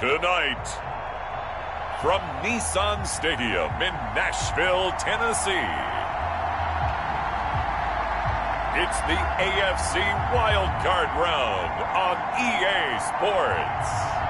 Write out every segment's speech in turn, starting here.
Tonight, from Nissan Stadium in Nashville, Tennessee, it's the AFC Wild Card Round on EA Sports.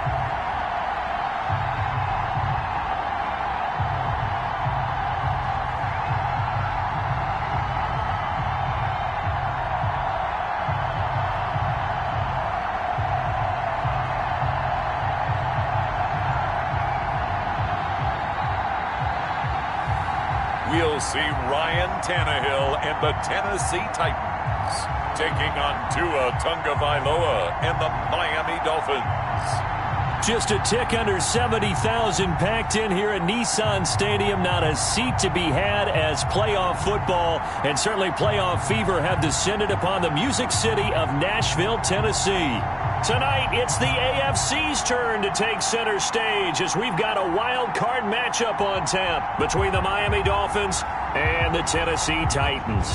We'll see Ryan Tannehill and the Tennessee Titans taking on Tua Tagovailoa and the Miami Dolphins. Just a tick under 70,000 packed in here at Nissan Stadium. Not a seat to be had as playoff football and certainly playoff fever have descended upon the Music City of Nashville, Tennessee. Tonight, it's the AFC's turn to take center stage as we've got a wild card matchup on tap between the Miami Dolphins and the Tennessee Titans.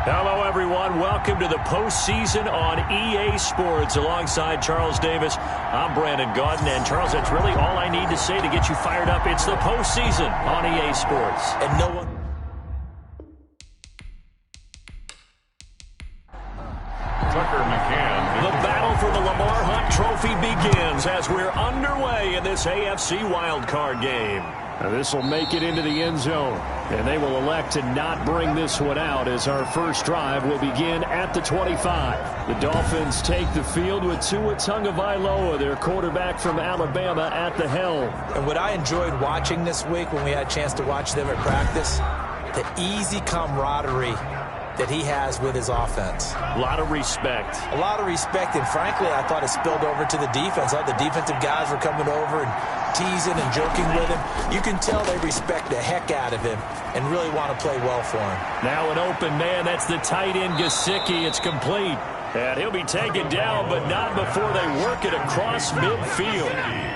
Hello, everyone. Welcome to the postseason on EA Sports. Alongside Charles Davis, I'm Brandon Gaudin. And, Charles, that's really all I need to say to get you fired up. It's the postseason on EA Sports. And no one... The battle for the Lamar Hunt Trophy begins as we're underway in this AFC wildcard game. This will make it into the end zone, and they will elect to not bring this one out as our first drive will begin at the 25. The Dolphins take the field with Tua Tagovailoa, their quarterback from Alabama, at the helm. And what I enjoyed watching this week when we had a chance to watch them at practice, the easy camaraderie that he has with his offense. A lot of respect. A lot of respect, and frankly, I thought it spilled over to the defense. All the defensive guys were coming over and teasing and joking with him. You can tell they respect the heck out of him and really want to play well for him. Now an open man. That's the tight end, Gesicki. It's complete. And he'll be taken down, but not before they work it across midfield.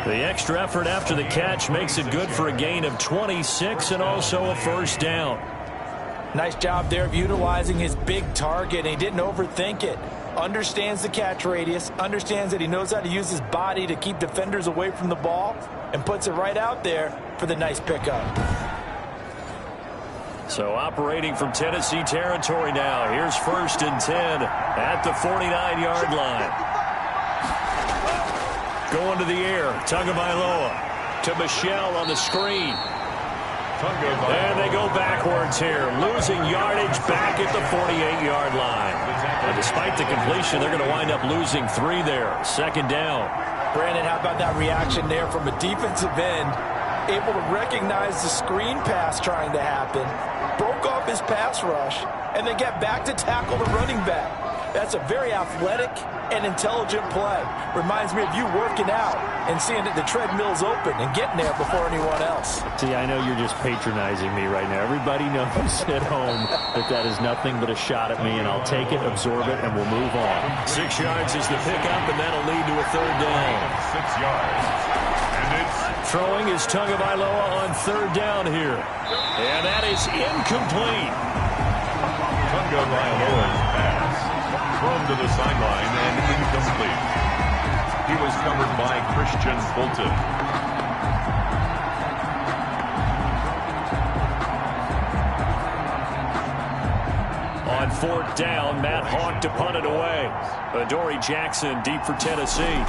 The extra effort after the catch makes it good for a gain of 26 and also a first down. Nice job there of utilizing his big target. He didn't overthink it. Understands the catch radius. Understands that he knows how to use his body to keep defenders away from the ball. And puts it right out there for the nice pickup. So operating from Tennessee territory now. Here's 1st and 10 at the 49-yard line. Going to the air. Tagovailoa to Michelle on the screen. And they go backwards here, losing yardage back at the 48-yard line. And despite the completion, they're going to wind up losing 3 there. 2nd down. Brandon, how about that reaction there from a defensive end, able to recognize the screen pass trying to happen, broke off his pass rush, and then get back to tackle the running back. That's a very athletic and intelligent play. Reminds me of you working out and seeing that the treadmill's open and getting there before anyone else. See, I know you're just patronizing me right now. Everybody knows at home that is nothing but a shot at me, and I'll take it, absorb it, and we'll move on. 6 yards is the pickup, and that'll lead to a 3rd down. 6 yards. And it's throwing is Tagovailoa on 3rd down here. And that is incomplete. Tagovailoa's pass thrown to the sideline and incomplete. He was covered by Christian Fulton. On 4th down, Matt Hawk to punt it away. Adoree Jackson deep for Tennessee.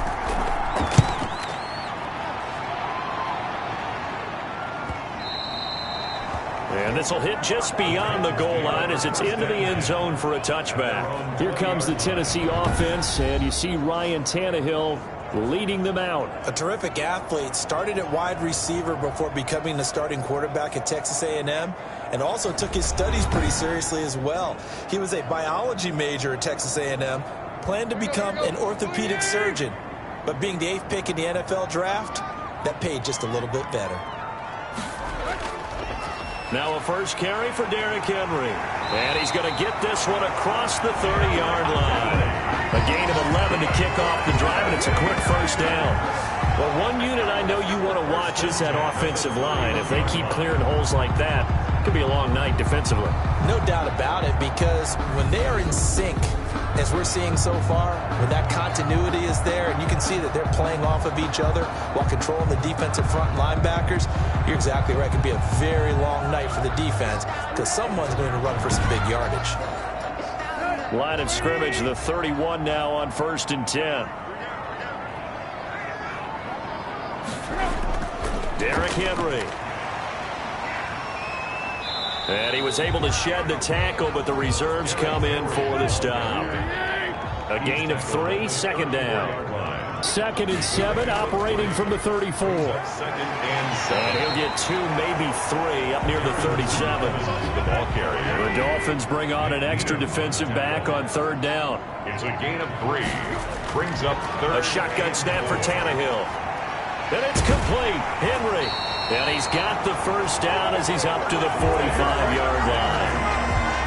And this will hit just beyond the goal line as it's into the end zone for a touchback. Here comes the Tennessee offense, and you see Ryan Tannehill leading them out. A terrific athlete, started at wide receiver before becoming the starting quarterback at Texas A&M, and also took his studies pretty seriously as well. He was a biology major at Texas A&M, planned to become an orthopedic surgeon, but being the 8th pick in the NFL draft, that paid just a little bit better. Now a first carry for Derrick Henry. And he's going to get this one across the 30-yard line. A gain of 11 to kick off the drive, and it's a quick first down. Well, one unit I know you want to watch is that offensive line. If they keep clearing holes like that, could be a long night defensively. No doubt about it, because when they are in sync, as we're seeing so far, when that continuity is there and you can see that they're playing off of each other while controlling the defensive front linebackers, you're exactly right. It could be a very long night for the defense because someone's going to run for some big yardage. Line of scrimmage, the 31 now on 1st and 10. Derrick Henry. And he was able to shed the tackle, but the reserves come in for the stop. A gain of 3, 2nd down. 2nd and 7, operating from the 34. And he'll get 2, maybe 3, up near the 37. The Dolphins bring on an extra defensive back on 3rd down. It's a gain of 3. Brings up 3rd. A shotgun snap for Tannehill. And it's complete. Henry. And he's got the 1st down as he's up to the 45-yard line.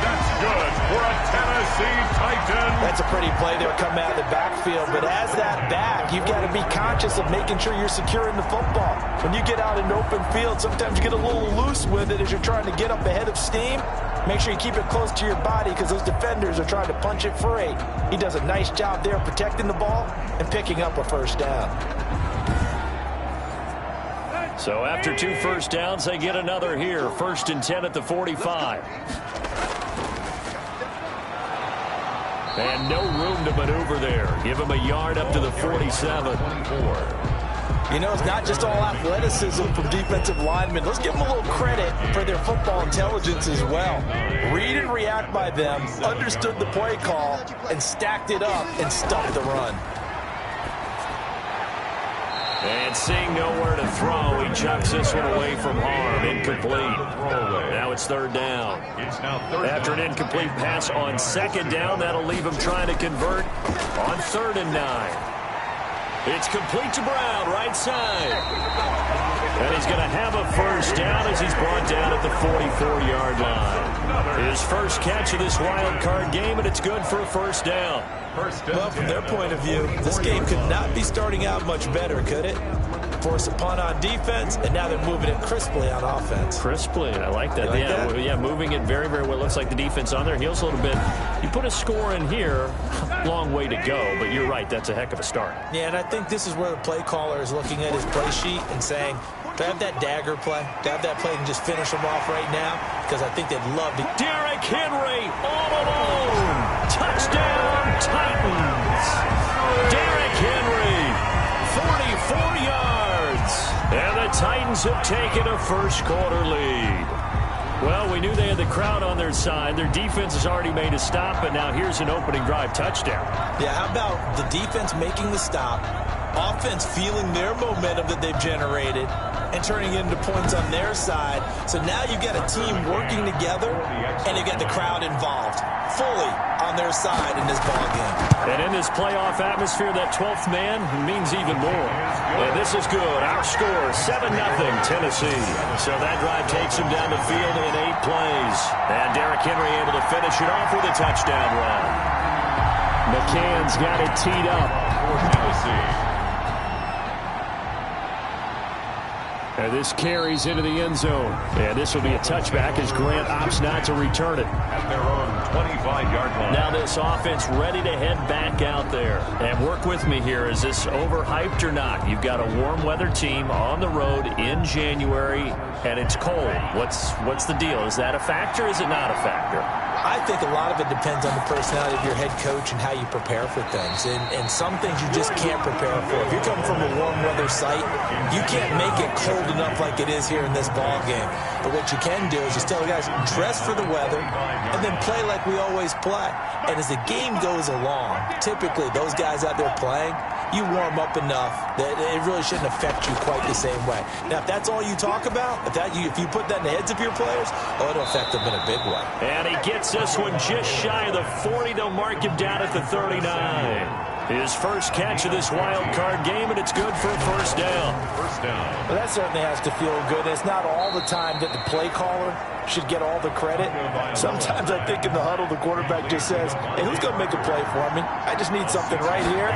That's good for a Tennessee Titan. That's a pretty play there coming out of the backfield. But as that back, you've got to be conscious of making sure you're securing the football. When you get out in open field, sometimes you get a little loose with it as you're trying to get up ahead of steam. Make sure you keep it close to your body because those defenders are trying to punch it free. He does a nice job there protecting the ball and picking up a 1st down. So after 2 first downs, they get another here. 1st and 10 at the 45. And no room to maneuver there. Give him a yard up to the 47. You know, it's not just all athleticism from defensive linemen. Let's give them a little credit for their football intelligence as well. Read and react by them, understood the play call, and stacked it up and stuffed the run. And seeing nowhere to throw, he chucks this one away from harm. Incomplete. Now it's 3rd down. After an incomplete pass on 2nd down, that'll leave him trying to convert on 3rd and 9. It's complete to Brown, right side. And he's going to have a 1st down as he's brought down at the 44-yard line. His first catch of this wild card game, and it's good for a 1st down. Well, from their point of view, this game could not be starting out much better, could it? Force a punt on defense, and now they're moving it crisply on offense. Crisply, I like that. Yeah, moving it very, very well. Looks like the defense on their heels a little bit. You put a score in here, long way to go, but you're right, that's a heck of a start. Yeah, and I think this is where the play caller is looking at his play sheet and saying, do I have that dagger play? Do I have that play and just finish them off right now? Because I think they'd love to. Derrick Henry all alone. Touchdown, Titans. Derrick Henry, 44 yards. And the Titans have taken a 1st quarter lead. Well, we knew they had the crowd on their side. Their defense has already made a stop, and now here's an opening drive touchdown. Yeah, how about the defense making the stop, offense feeling their momentum that they've generated, and turning it into points on their side. So now you've got a team working together, and you get the crowd involved fully on their side in this ballgame. And in this playoff atmosphere, that 12th man means even more. And this is good. Our score, 7-0 Tennessee. So that drive takes him down the field in 8 plays. And Derrick Henry able to finish it off with a touchdown run. McCann's got it teed up for Tennessee. And this carries into the end zone. And this will be a touchback as Grant opts not to return it. At their own 25-yard line. Now this offense ready to head back out there. And work with me here. Is this overhyped or not? You've got a warm weather team on the road in January, and it's cold. What's the deal? Is that a factor or is it not a factor? I think a lot of it depends on the personality of your head coach and how you prepare for things. And some things you just can't prepare for. If you're coming from a warm weather site, you can't make it cold enough like it is here in this ball game. But what you can do is just tell the guys, dress for the weather and then play like we always play. And as the game goes along, typically those guys out there playing, you warm up enough that it really shouldn't affect you quite the same way. Now, if that's all you talk about, if you put that in the heads of your players, it'll affect them in a big way. And he gets this one just shy of the 40. They'll mark him down at the 39. His first catch of this wild card game, and it's good for a 1st down. Well, that certainly has to feel good. It's not all the time that the play caller should get all the credit. Sometimes I think in the huddle, the quarterback just says, hey, who's going to make a play for me? I just need something right here.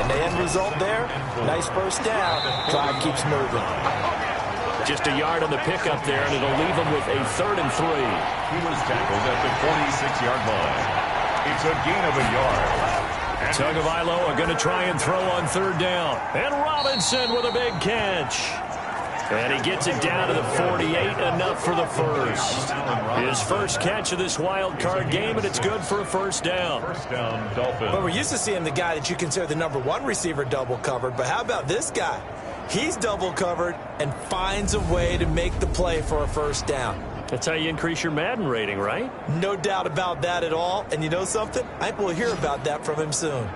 And the end result there, nice 1st down. Drive keeps moving. Just a yard on the pickup there, and it'll leave them with a 3rd and 3. He was tackled at the 46-yard line. It's a gain of a yard. Tagovailoa going to try and throw on 3rd down. And Robinson with a big catch. And he gets it down to the 48, enough for the first. His first catch of this wild card game, and it's good for a 1st down. First down, Dolphins. But we're used to seeing the guy that you consider the #1 receiver double covered. But how about this guy? He's double covered and finds a way to make the play for a 1st down. That's how you increase your Madden rating, right? No doubt about that at all. And you know something? I think we'll hear about that from him soon.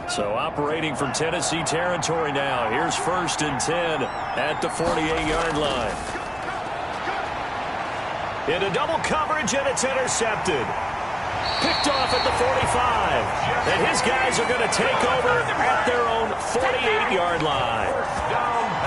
So operating from Tennessee territory now. Here's 1st and 10 at the 48-yard line. Into double coverage, and it's intercepted. Picked off at the 45. And his guys are going to take over at their own 48-yard line.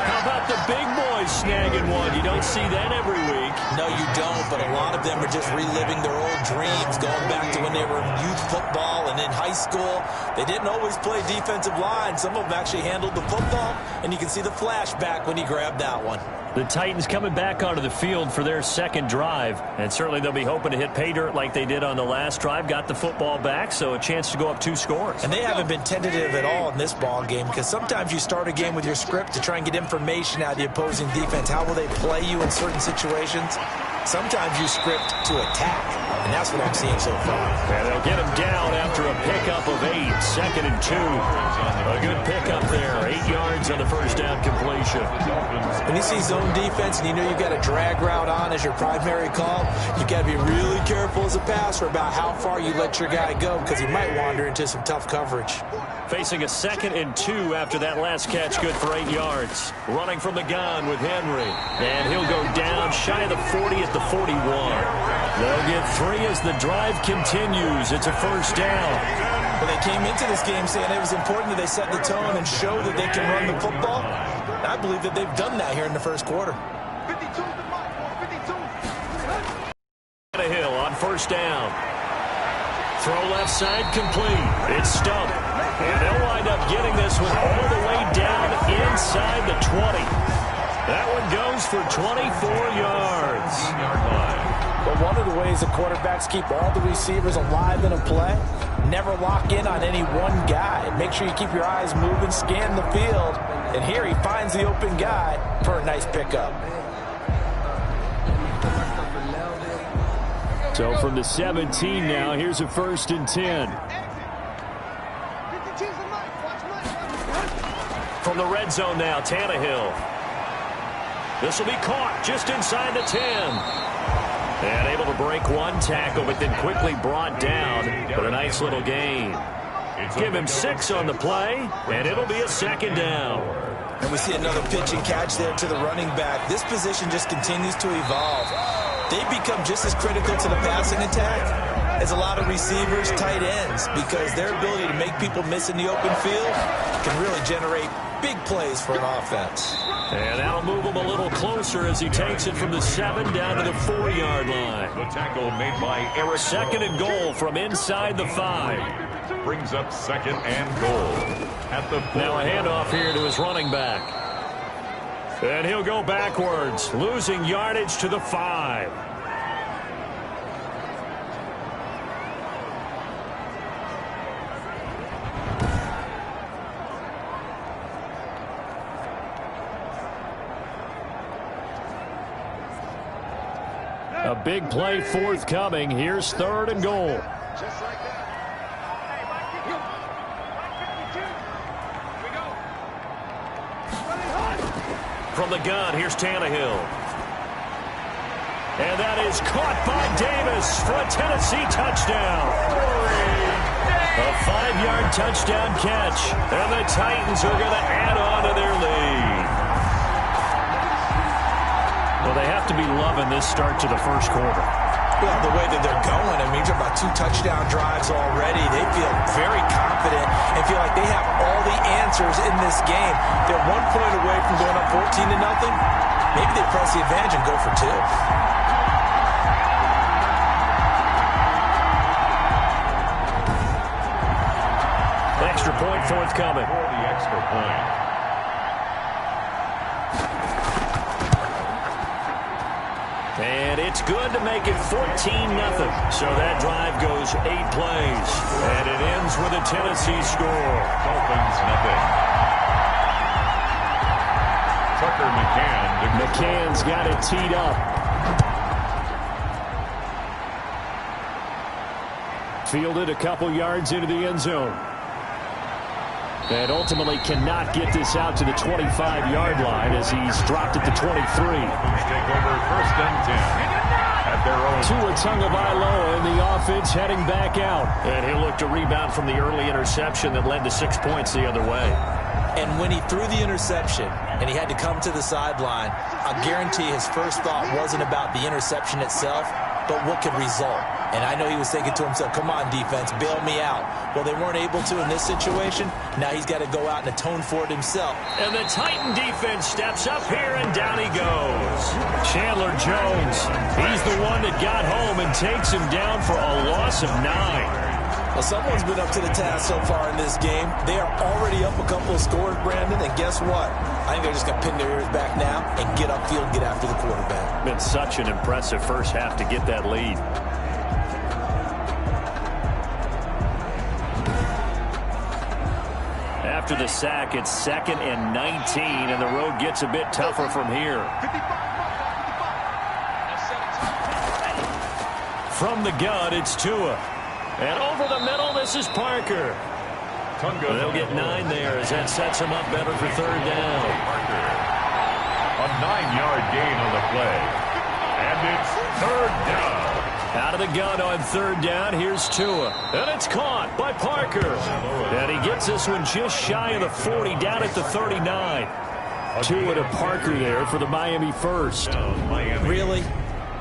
How about the big boys snagging one? You don't see that every week. No, you don't, but a lot of them are just reliving their old dreams, going back to when they were in youth football and in high school. They didn't always play defensive line. Some of them actually handled the football, and you can see the flashback when he grabbed that one. The Titans coming back onto the field for their 2nd drive, and certainly they'll be hoping to hit pay dirt like they did on the last drive. Got the football back, so a chance to go up 2 scores. And they haven't been tentative at all in this ball game, because sometimes you start a game with your script to try and get information out of the opposing defense. How will they play you in certain situations? Sometimes you script to attack, and that's what I'm seeing so far. And they'll get him down after a pickup of 8, 2nd and 2. A good pickup there, 8 yards on the 1st down completion. When you see zone defense and you know you've got a drag route on as your primary call, you've got to be really careful as a passer about how far you let your guy go, because he might wander into some tough coverage. Facing a 2nd and 2 after that last catch, good for 8 yards. Running from the gun with Henry. And he'll go down shy of the 40 at the 41. They'll get 3 as the drive continues. It's a 1st down. Well, they came into this game saying it was important that they set the tone and show that they can run the football. I believe that they've done that here in the 1st quarter. Hill on 1st down. Throw left side complete. It's stumped. And they'll wind up getting this one all the way down inside the 20. That one goes for 24 yards. But one of the ways the quarterbacks keep all the receivers alive in a play, never lock in on any one guy. Make sure you keep your eyes moving, scan the field. And here he finds the open guy for a nice pickup. So from the 17 now, here's a 1st and 10. From the red zone now, Tannehill. This will be caught just inside the 10. And able to break one tackle, but then quickly brought down. But a nice little gain. Give him 6 on the play, and it'll be a 2nd down. And we see another pitch and catch there to the running back. This position just continues to evolve. They become just as critical to the passing attack as a lot of receivers, tight ends, because their ability to make people miss in the open field can really generate big plays for an offense. And that'll move him a little closer as he takes it from the 7 down to the 4-yard line. The tackle made by Eric. 2nd and goal from inside the 5. Brings up 2nd and goal at the 4. Now a handoff here to his running back. And he'll go backwards, losing yardage to the 5. A big play forthcoming. Here's 3rd and goal. Just like that. Hey, right here. Right 52. We go. From the gun, here's Tannehill. And that is caught by Davis for a Tennessee touchdown. A 5-yard touchdown catch. And the Titans are going to add on to their lead. Well, they have to be loving this start to the 1st quarter. Well, the way that they're going, I mean, you're about 2 touchdown drives already. They feel very confident and feel like they have all the answers in this game. They're 1 point away from going up 14-0. Maybe they press the advantage and go for 2. The extra point forthcoming. For the extra point. And it's good to make it 14-0. So that drive goes 8 plays. And it ends with a Tennessee score. Dolphins, nothing. Tucker McCann. McCann's got it teed up. Fielded a couple yards into the end zone. And ultimately cannot get this out to the 25-yard line as he's dropped it to 23. Take over first and 10 at their own. Tua Tagovailoa in the offense heading back out. And he'll look to rebound from the early interception that led to 6 points the other way. And when he threw the interception and he had to come to the sideline, I guarantee his first thought wasn't about the interception itself, but what could result. And I know he was thinking to himself, come on, defense, bail me out. Well, they weren't able to in this situation. Now he's got to go out and atone for it himself. And the Titan defense steps up here, and down he goes. Chandler Jones, he's the one that got home and takes him down for a loss of 9. Well, someone's been up to the task so far in this game. They are already up a couple of scores, Brandon, and guess what? I think they're just going to pin their ears back now and get upfield and get after the quarterback. Been such an impressive first half to get that lead. After the sack, it's 2nd and 19, and the road gets a bit tougher from here. From the gun, it's Tua. And over the middle, this is Parker. They'll get 9 there as that sets him up better for 3rd down. A 9-yard gain on the play. And it's 3rd down. Out of the gun on 3rd down, here's Tua. And it's caught by Parker. And he gets this one just shy of the 40, down at the 39. Tua to Parker there for the Miami first. Really?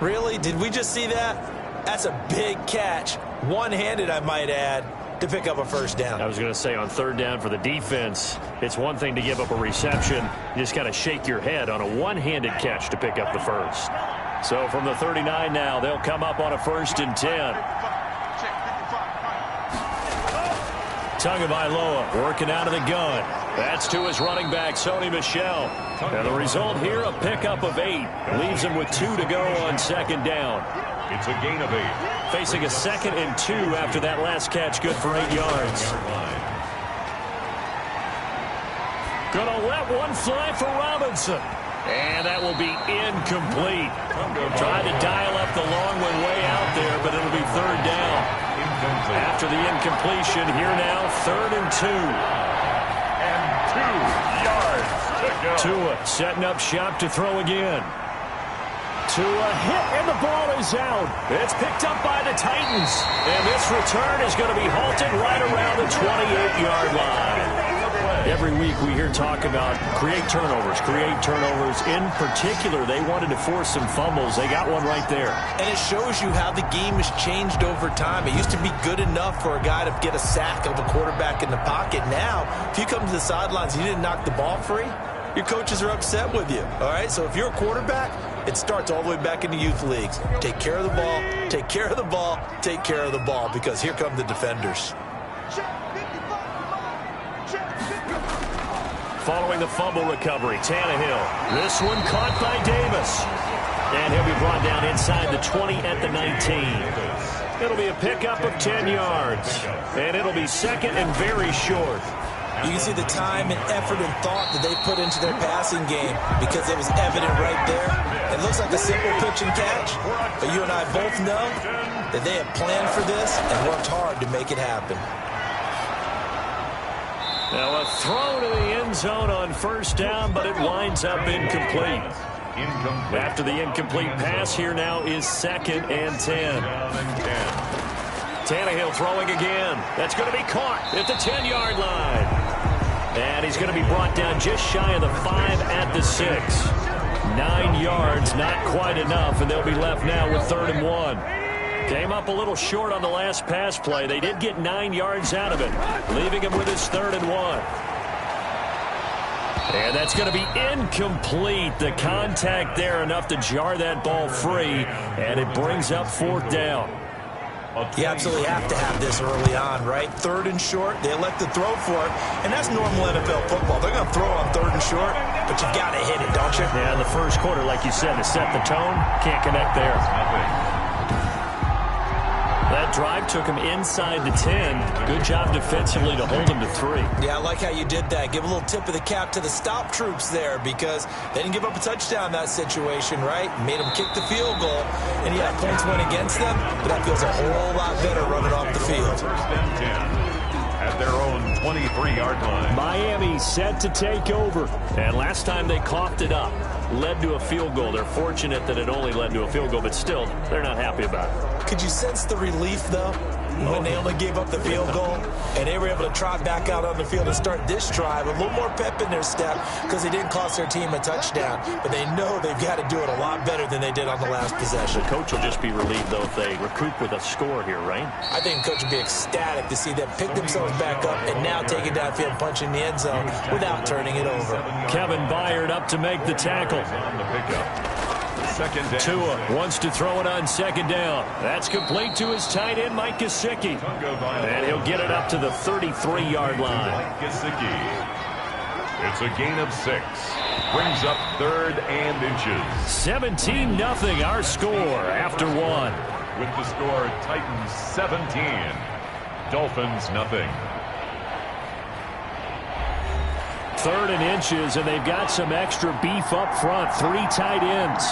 Really? Did we just see that? That's a big catch. One-handed, I might add, to pick up a first down. I was going to say on 3rd down for the defense, it's one thing to give up a reception. You just got to shake your head on a one-handed catch to pick up the first. So from the 39 now, they'll come up on a 1st and 10. Tagovailoa working out of the gun. That's to his running back, Sony Michel. And the result here, a pickup of 8. Leaves him with 2 to go on 2nd down. It's a gain of 8. Facing a 2nd and 2 after that last catch, good for 8 yards. Gonna let one fly for Robinson. And that will be incomplete. Tried to dial up the long one way out there, but it'll be 3rd down. After the incompletion, here now, 3rd and 2. And 2 yards to go. Tua setting up shop to throw again. Tua hit, and the ball is out. It's picked up by the Titans. And this return is going to be halted right around the 28-yard line. Every week we hear talk about create turnovers. In particular, they wanted to force some fumbles. They got one right there. And it shows you how the game has changed over time. It used to be good enough for a guy to get a sack of a quarterback in the pocket. Now, if you come to the sidelines and you didn't knock the ball free, your coaches are upset with you. All right? So if you're a quarterback, it starts all the way back in the youth leagues. Take care of the ball, take care of the ball, take care of the ball, because here come the defenders. Following the fumble recovery, Tannehill. This one caught by Davis. And he'll be brought down inside the 20 at the 19. It'll be a pickup of 10 yards. And it'll be 2nd and very short. You can see the time and effort and thought that they put into their passing game because it was evident right there. It looks like a simple pitch and catch, but you and I both know that they have planned for this and worked hard to make it happen. Now a throw to the end zone on 1st down, but it winds up incomplete. After the incomplete pass, here now is 2nd and 10. Tannehill throwing again. That's going to be caught at the 10-yard line. And he's going to be brought down just shy of the 5 at the 6. 9 yards, not quite enough, and they'll be left now with 3rd and 1. Came up a little short on the last pass play. They did get 9 yards out of it, leaving him with his 3rd and 1. And that's going to be incomplete. The contact there enough to jar that ball free, and it brings up 4th down. You absolutely have to have this early on, right? 3rd and short, they elect to throw for it, and that's normal NFL football. They're going to throw on 3rd and short, but you've got to hit it, don't you? Yeah, in the first quarter, like you said, to set the tone, can't connect there. That drive took him inside the 10. Good job defensively to hold him to 3. Yeah, I like how you did that. Give a little tip of the cap to the stop troops there because they didn't give up a touchdown in that situation, right? Made them kick the field goal, and yeah, points went against them, but that feels a whole lot better running off the field. 1st and 10 at their own 23-yard line. Miami set to take over, and last time they coughed it up. Led to a field goal. They're fortunate that it only led to a field goal, but still, they're not happy about it. Could you sense the relief, though, when they only gave up the field goal and they were able to trot back out on the field and start this drive with a little more pep in their step because they didn't cost their team a touchdown, but they know they've got to do it a lot better than they did on the last possession. The coach will just be relieved, though, if they recoup with a score here, right? I think the coach will be ecstatic to see them pick themselves back up and now take it downfield, punch in the end zone without turning it over. Kevin Byard up to make the tackle. On the pickup. 2nd down. Tua wants to throw it on 2nd down. That's complete to his tight end, Mike Gesicki. And he'll get it up to the 33-yard line. Mike Gesicki. It's a gain of 6. Brings up 3rd and inches. 17-0 our score after 1. With the score, Titans 17. Dolphins nothing. 3rd and inches, and they've got some extra beef up front. 3 tight ends.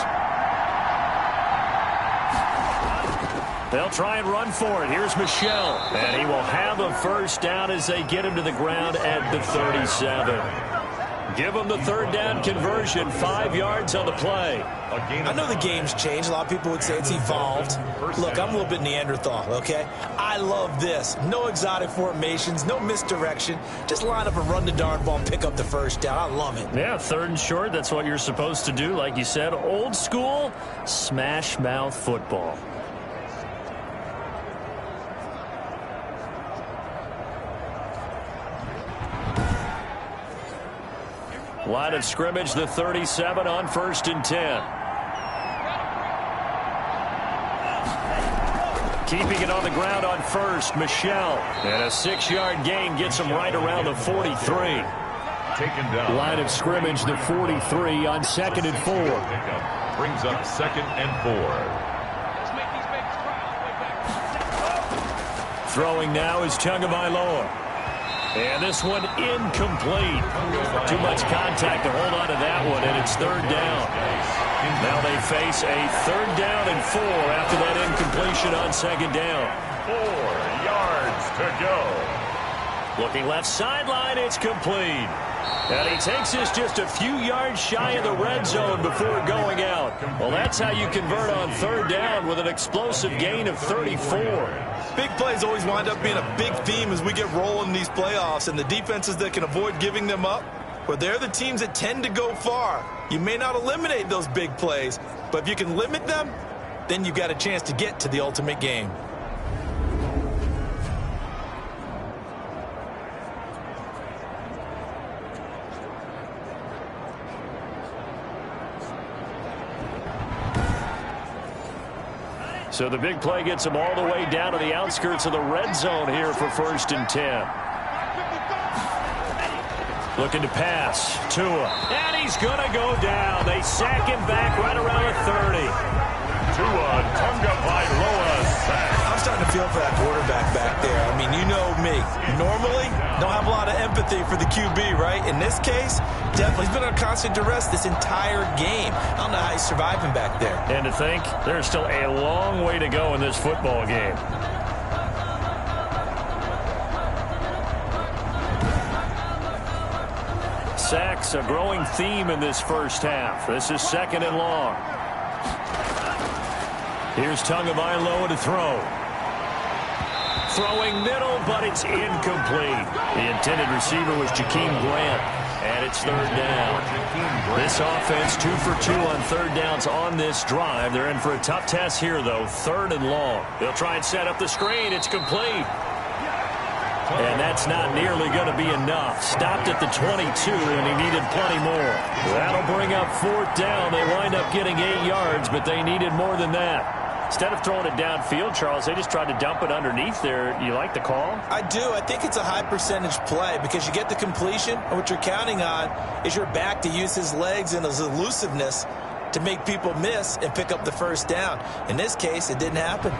They'll try and run for it. Here's Michel. And he will have a 1st down as they get him to the ground at the 37. Give them the 3rd down conversion. 5 yards on the play. I know the game's changed. A lot of people would say it's evolved. Look, I'm a little bit Neanderthal, okay? I love this. No exotic formations, no misdirection. Just line up and run the darn ball and pick up the 1st down. I love it. Yeah, 3rd and short. That's what you're supposed to do. Like you said, old school smash mouth football. Line of scrimmage, the 37 on 1st and 10. Keeping it on the ground on 1st, Michel. And a 6-yard gain gets him right around the 43. Taken down. Line of scrimmage, the 43 on 2nd and 4. Brings up 2nd and 4. Throwing now is Tagovailoa. And this one incomplete. Too much contact to hold on to that one, and it's 3rd down. Now they face a 3rd down and 4 after that incompletion on 2nd down. 4 yards to go. Looking left sideline, it's complete. And he takes this just a few yards shy of the red zone before going out. Well, that's how you convert on 3rd down with an explosive gain of 34. Big plays always wind up being a big theme as we get rolling in these playoffs, and the defenses that can avoid giving them up, well, they're the teams that tend to go far. You may not eliminate those big plays, but if you can limit them, then you've got a chance to get to the ultimate game. So the big play gets him all the way down to the outskirts of the red zone here for 1st and 10. Looking to pass. Tua. And he's going to go down. They sack him back right around the 30. Tua Tagovailoa sack. I'm starting to feel for that quarterback back there. I mean, you know me. Normally, don't have a lot of empathy for the QB, right? In this case, definitely. He's been on constant duress this entire game. I don't know how he's surviving back there. And to think, there's still a long way to go in this football game. Sacks, a growing theme in this 1st half. This is 2nd and long. Here's Tagovailoa to throw. Throwing middle, but it's incomplete. The intended receiver was Jakeem Grant, and it's 3rd down. This offense 2 for 2 on 3rd downs on this drive. They're in for a tough test here, though. 3rd and long. They'll try and set up the screen. It's complete. And that's not nearly going to be enough. Stopped at the 22, and he needed plenty more. That'll bring up 4th down. They wind up getting 8 yards, but they needed more than that. Instead of throwing it downfield, Charles, they just tried to dump it underneath there. You like the call? I do. I think it's a high percentage play because you get the completion, and what you're counting on is your back to use his legs and his elusiveness to make people miss and pick up the first down. In this case, it didn't happen.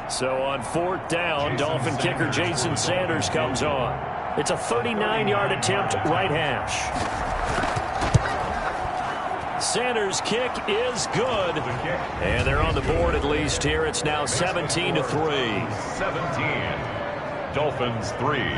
So on 4th down, Dolphin kicker Jason Sanders comes on. It's a 39-yard attempt, right hash. Sanders' kick is good. And they're on the board at least here. It's now 17-3. 17. Dolphins 3.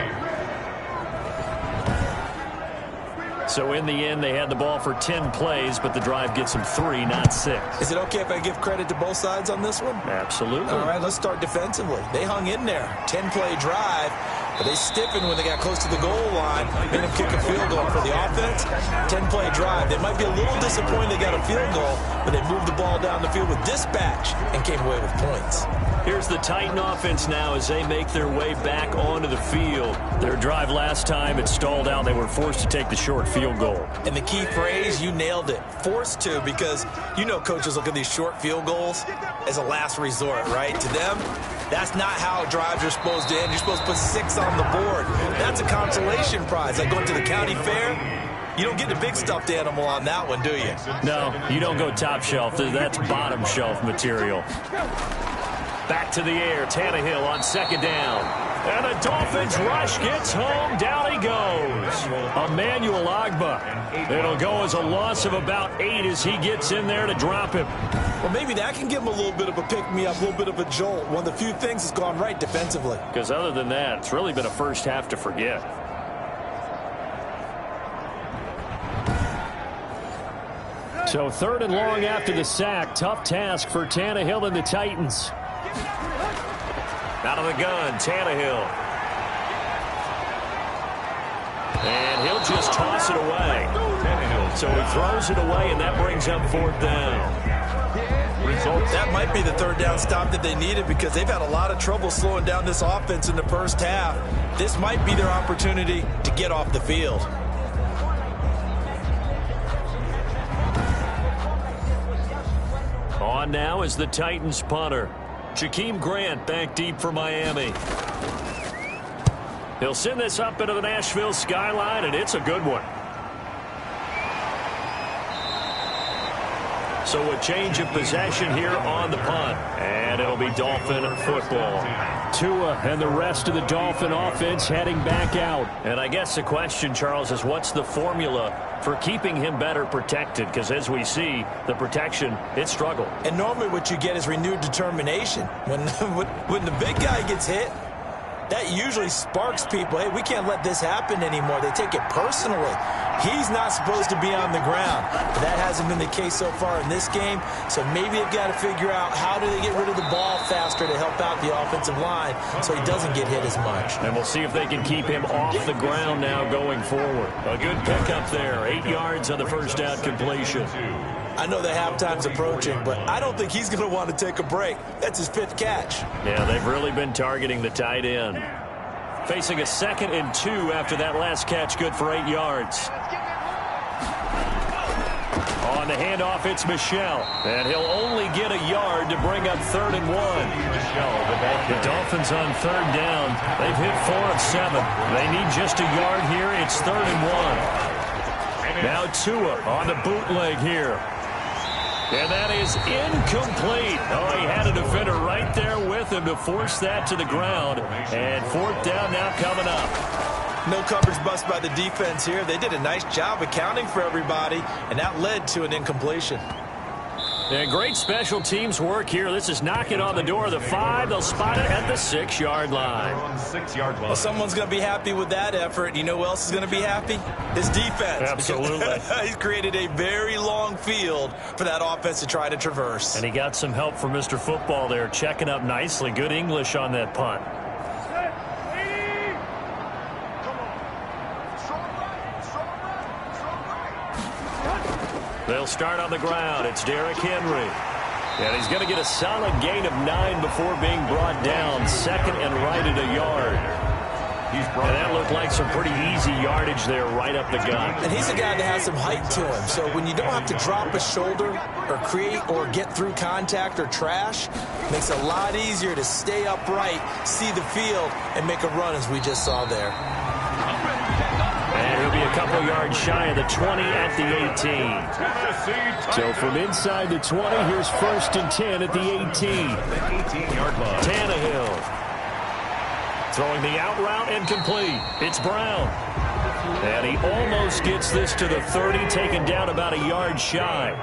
So in the end, they had the ball for 10 plays, but the drive gets them 3, not 6. Is it okay if I give credit to both sides on this one? Absolutely. All right, let's start defensively. They hung in there. 10-play drive, but they stiffened when they got close to the goal line, made them kick a field goal. For the offense, 10-play drive. They might be a little disappointed they got a field goal, but they moved the ball down the field with dispatch and came away with points. Here's the Titan offense now as they make their way back onto the field. Their drive last time, it stalled out. They were forced to take the short field goal. And the key phrase, you nailed it. Forced to, because you know coaches look at these short field goals as a last resort, right? To them, that's not how drives are supposed to end. You're supposed to put 6 on the board. That's a consolation prize. Like going to the county fair, you don't get the big stuffed animal on that one, do you? No, you don't go top shelf. That's bottom shelf material. Back to the air, Tannehill on 2nd down. And the Dolphins rush gets home. Down he goes. Emmanuel Ogbah. It'll go as a loss of about 8 as he gets in there to drop him. Well, maybe that can give him a little bit of a pick-me-up, a little bit of a jolt. One of the few things that's gone right defensively. Because other than that, it's really been a first half to forget. So 3rd and long after the sack. Tough task for Tannehill and the Titans. Out of the gun, Tannehill. And he'll just toss it away. So he throws it away, and that brings up 4th down. That might be the 3rd down stop that they needed because they've had a lot of trouble slowing down this offense in the first half. This might be their opportunity to get off the field. On now is the Titans punter. Jakeem Grant back deep for Miami. He'll send this up into the Nashville skyline, and it's a good one. So a change of possession here on the punt. And it'll be Dolphin football. Tua and the rest of the Dolphin offense heading back out. And I guess the question, Charles, is what's the formula for keeping him better protected? Because as we see, the protection, it struggled. And normally what you get is renewed determination. When the big guy gets hit, that usually sparks people. Hey, we can't let this happen anymore. They take it personally. He's not supposed to be on the ground. But that hasn't been the case so far in this game. So maybe they've got to figure out how do they get rid of the ball faster to help out the offensive line so he doesn't get hit as much. And we'll see if they can keep him off the ground now going forward. A good pickup there. 8 yards on the first down completion. I know that halftime's approaching, but I don't think he's going to want to take a break. That's his 5th catch. Yeah, they've really been targeting the tight end. Facing a 2nd and 2 after that last catch, good for 8 yards. On the handoff, it's Michel. And he'll only get a yard to bring up 3rd and 1. The Dolphins on 3rd down. They've hit 4 of 7. They need just a yard here. It's 3rd and 1. Now Tua on the bootleg here. And that is incomplete. Oh, he had a defender right there with him to force that to the ground. And 4th down now coming up. No coverage bust by the defense here. They did a nice job accounting for everybody, and that led to an incompletion. And great special teams work here. This is knocking on the door of the 5. They'll spot it at the 6-yard line. Well, someone's going to be happy with that effort. You know who else is going to be happy? His defense. Absolutely. He's created a very long field for that offense to try to traverse. And he got some help from Mr. Football there, checking up nicely. Good English on that punt. They'll start on the ground. It's Derrick Henry. And he's going to get a solid gain of 9 before being brought down. 2nd and right at a yard. And that looked like some pretty easy yardage there right up the gut. And he's a guy that has some height to him. So when you don't have to drop a shoulder or create or get through contact or trash, it makes it a lot easier to stay upright, see the field, and make a run as we just saw there. And he'll be a couple yards shy of the 20 at the 18. So from inside the 20, here's 1st and 10 at the 18. 18-yard line. Tannehill throwing the out route and complete. It's Brown. And he almost gets this to the 30, taken down about a yard shy.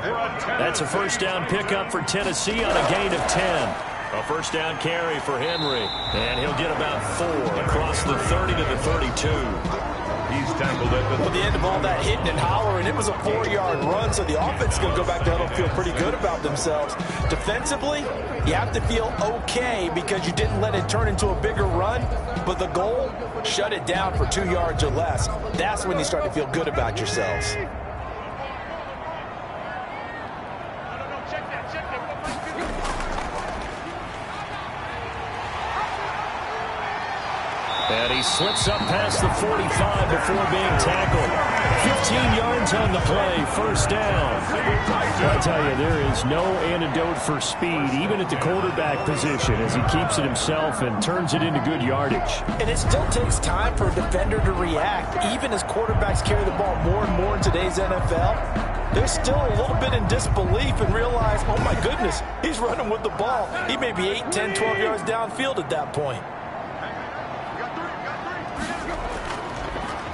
That's a first down pickup for Tennessee on a gain of 10. A first down carry for Henry. And he'll get about 4 across the 30 to the 32. He's tackled at the end of all that hitting and hollering, it was a 4-yard run, so the offense is going to go back there and feel pretty good about themselves. Defensively, you have to feel okay because you didn't let it turn into a bigger run, but the goal, shut it down for 2 yards or less. That's when you start to feel good about yourselves. And he slips up past the 45 before being tackled. 15 yards on the play, first down. I tell you, there is no antidote for speed, even at the quarterback position, as he keeps it himself and turns it into good yardage. And it still takes time for a defender to react, even as quarterbacks carry the ball more and more in today's NFL. They're still a little bit in disbelief and realize, oh my goodness, he's running with the ball. He may be 8, 10, 12 yards downfield at that point.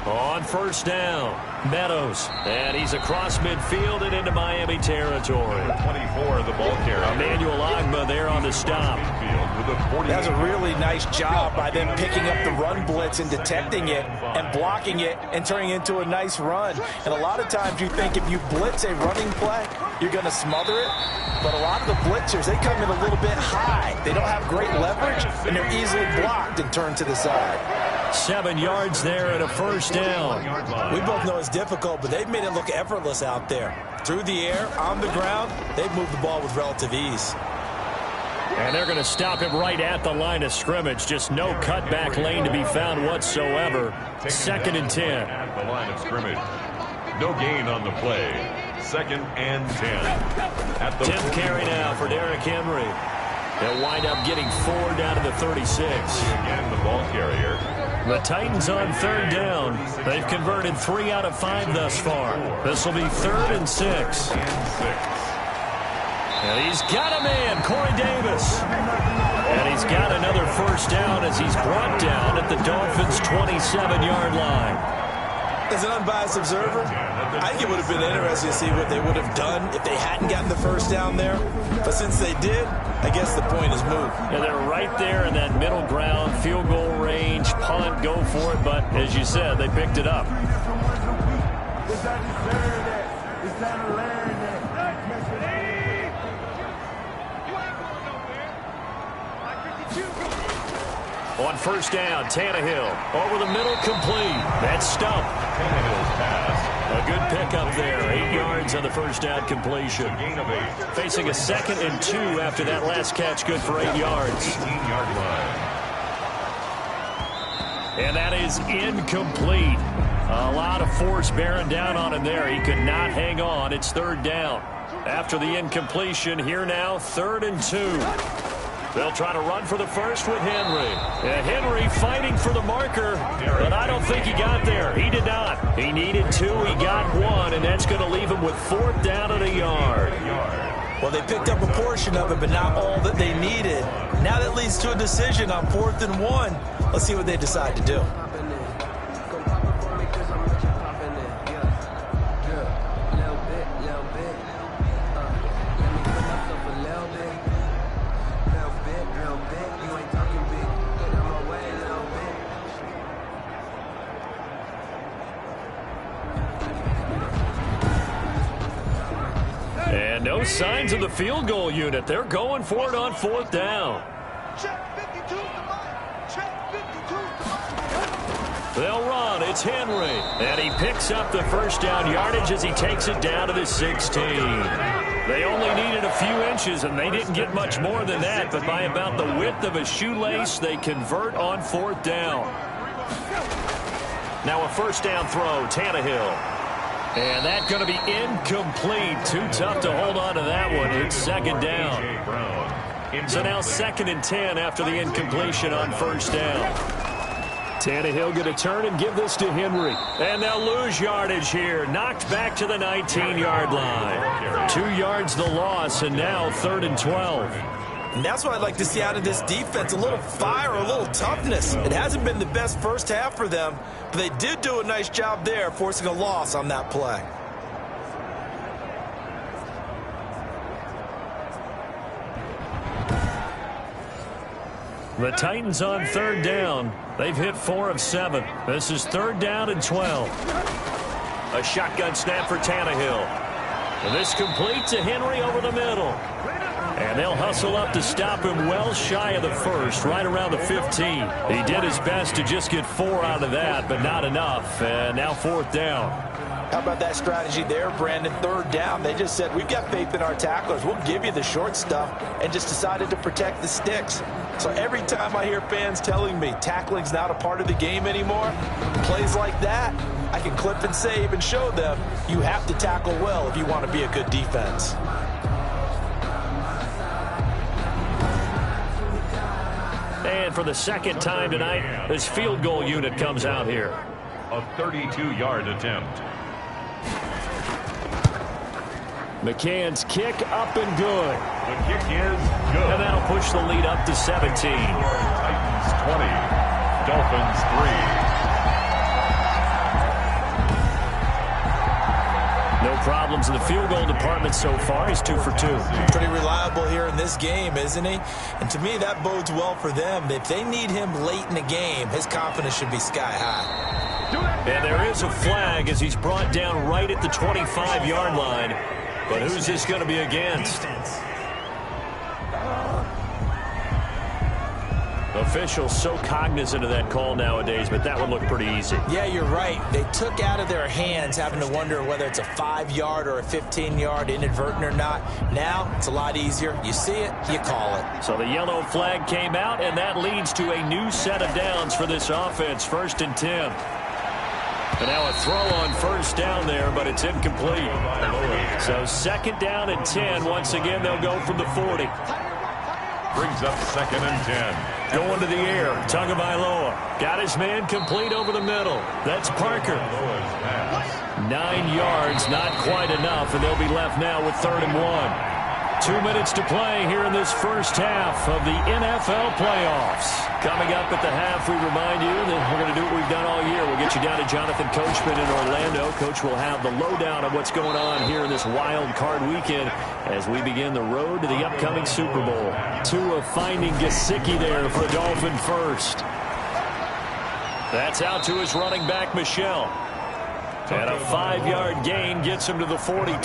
On first down, Meadows. And he's across midfield and into Miami territory. 24, the ball carrier. Emmanuel Ogbah there on the stop. That's a really nice job by them picking up the run blitz and detecting it and blocking it and turning it into a nice run. And a lot of times you think if you blitz a running play, you're going to smother it. But a lot of the blitzers, they come in a little bit high. They don't have great leverage, and they're easily blocked and turned to the side. 7 yards there and a first down. We both know it's difficult, but they've made it look effortless out there. Through the air, on the ground, they've moved the ball with relative ease. And they're going to stop him right at the line of scrimmage. Just no cutback lane to be found whatsoever. 2nd and 10. At the line of scrimmage. No gain on the play. 2nd and 10. At the 10th carry now for Derrick Henry. They'll wind up getting 4 down to the 36. Again, the ball carrier. The Titans on 3rd down. They've converted 3 out of 5 thus far. This will be 3rd and 6. And he's got a man, Corey Davis. And he's got another first down as he's brought down at the Dolphins' 27-yard line. As an unbiased observer, I think it would have been interesting to see what they would have done if they hadn't gotten the first down there. But since they did, I guess the point is moot. Yeah, they're right there in that middle ground, field goal range, punt, go for it. But as you said, they picked it up. On first down, Tannehill over the middle, complete. That's Stump. Tannehill's pass. A good pickup there. 8 yards on the first down completion. Gain of 8. Facing a 2nd and 2 after that last catch, good for 8 yards. 18-yard line. And that is incomplete. A lot of force bearing down on him there. He could not hang on. It's 3rd down. After the incompletion, here now, 3rd and 2. They'll try to run for the first with Henry. And Henry fighting for the marker, but I don't think he got there. He did not. He needed 2. He got 1, and that's going to leave him with 4th down and a yard. Well, they picked up a portion of it, but not all that they needed. Now that leads to a decision on 4th and 1. Let's see what they decide to do. And no signs of the field goal unit. They're going for it on 4th down. They'll run. It's Henry. And he picks up the first down yardage as he takes it down to the 16. They only needed a few inches, and they didn't get much more than that. But by about the width of a shoelace, they convert on 4th down. Now a first down throw, Tannehill. And that's going to be incomplete. Too tough to hold on to that one. It's second down. So now 2nd and 10 after the incompletion on first down. Tannehill going to turn and give this to Henry. And they'll lose yardage here. Knocked back to the 19-yard line. 2 yards the loss, and now 3rd and 12. And that's what I'd like to see out of this defense, a little fire, a little toughness. It hasn't been the best first half for them, but they did do a nice job there, forcing a loss on that play. The Titans on 3rd down. They've hit 4 of 7. This is 3rd down and 12. A shotgun snap for Tannehill. And this complete to Henry over the middle. And they'll hustle up to stop him well shy of the first, right around the 15. He did his best to just get 4 out of that, but not enough. And now 4th down. How about that strategy there, Brandon? 3rd down. They just said, we've got faith in our tacklers. We'll give you the short stuff, and just decided to protect the sticks. So every time I hear fans telling me tackling's not a part of the game anymore, plays like that, I can clip and save and show them you have to tackle well if you want to be a good defense. And for the 2nd time tonight, this field goal unit comes out here. A 32-yard attempt. McCann's kick up and good. The kick is good. And that'll push the lead up to 17. Titans 20, Dolphins 3. No problems in the field goal department so far. He's 2 for 2. Pretty reliable here in this game, isn't he? And to me, that bodes well for them. If they need him late in the game, his confidence should be sky high. And there is a flag as he's brought down right at the 25-yard line. But who's this going to be against? Officials so cognizant of that call nowadays, but that would look pretty easy. Yeah, you're right. They took out of their hands having to wonder whether it's a 5-yard or a 15-yard inadvertent or not. Now, it's a lot easier. You see it, you call it. So the yellow flag came out, and that leads to a new set of downs for this offense. 1st and 10. And now a throw on first down there, but it's incomplete. So 2nd down and 10. Once again, they'll go from the 40. Brings up 2nd and 10. Going to the air, Tagovailoa. Got his man complete over the middle. That's Parker. 9 yards, not quite enough, and they'll be left now with 3rd and 1. 2 minutes to play here in this first half of the NFL playoffs. Coming up at the half, we remind you that we're going to do what we've done all year. We'll get you down to Jonathan Coachman in Orlando. Coach will have the lowdown of what's going on here in this wild card weekend as we begin the road to the upcoming Super Bowl. Tua finding Gesicki there for a Dolphin first. That's out to his running back, Michel. And a 5-yard gain gets him to the 42.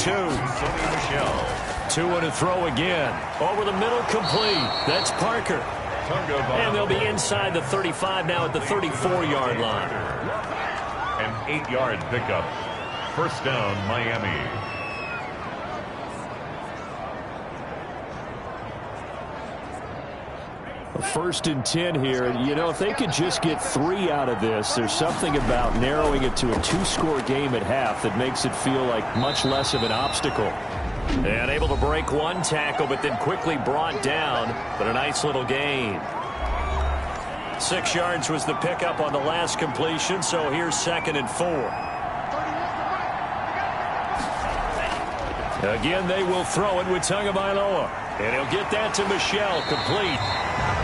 Tua to throw again. Over the middle, complete. That's Parker. And they'll be inside the 35 now at the 34-yard line. An 8-yard pickup. First down, Miami. First and 10 here. You know, if they could just get 3 out of this, there's something about narrowing it to a 2-score game at half that makes it feel like much less of an obstacle. And able to break 1 tackle, but then quickly brought down. But a nice little gain. 6 yards was the pickup on the last completion, so here's 2nd and 4. Again, they will throw it with Tagovailoa. And he'll get that to Michel, complete.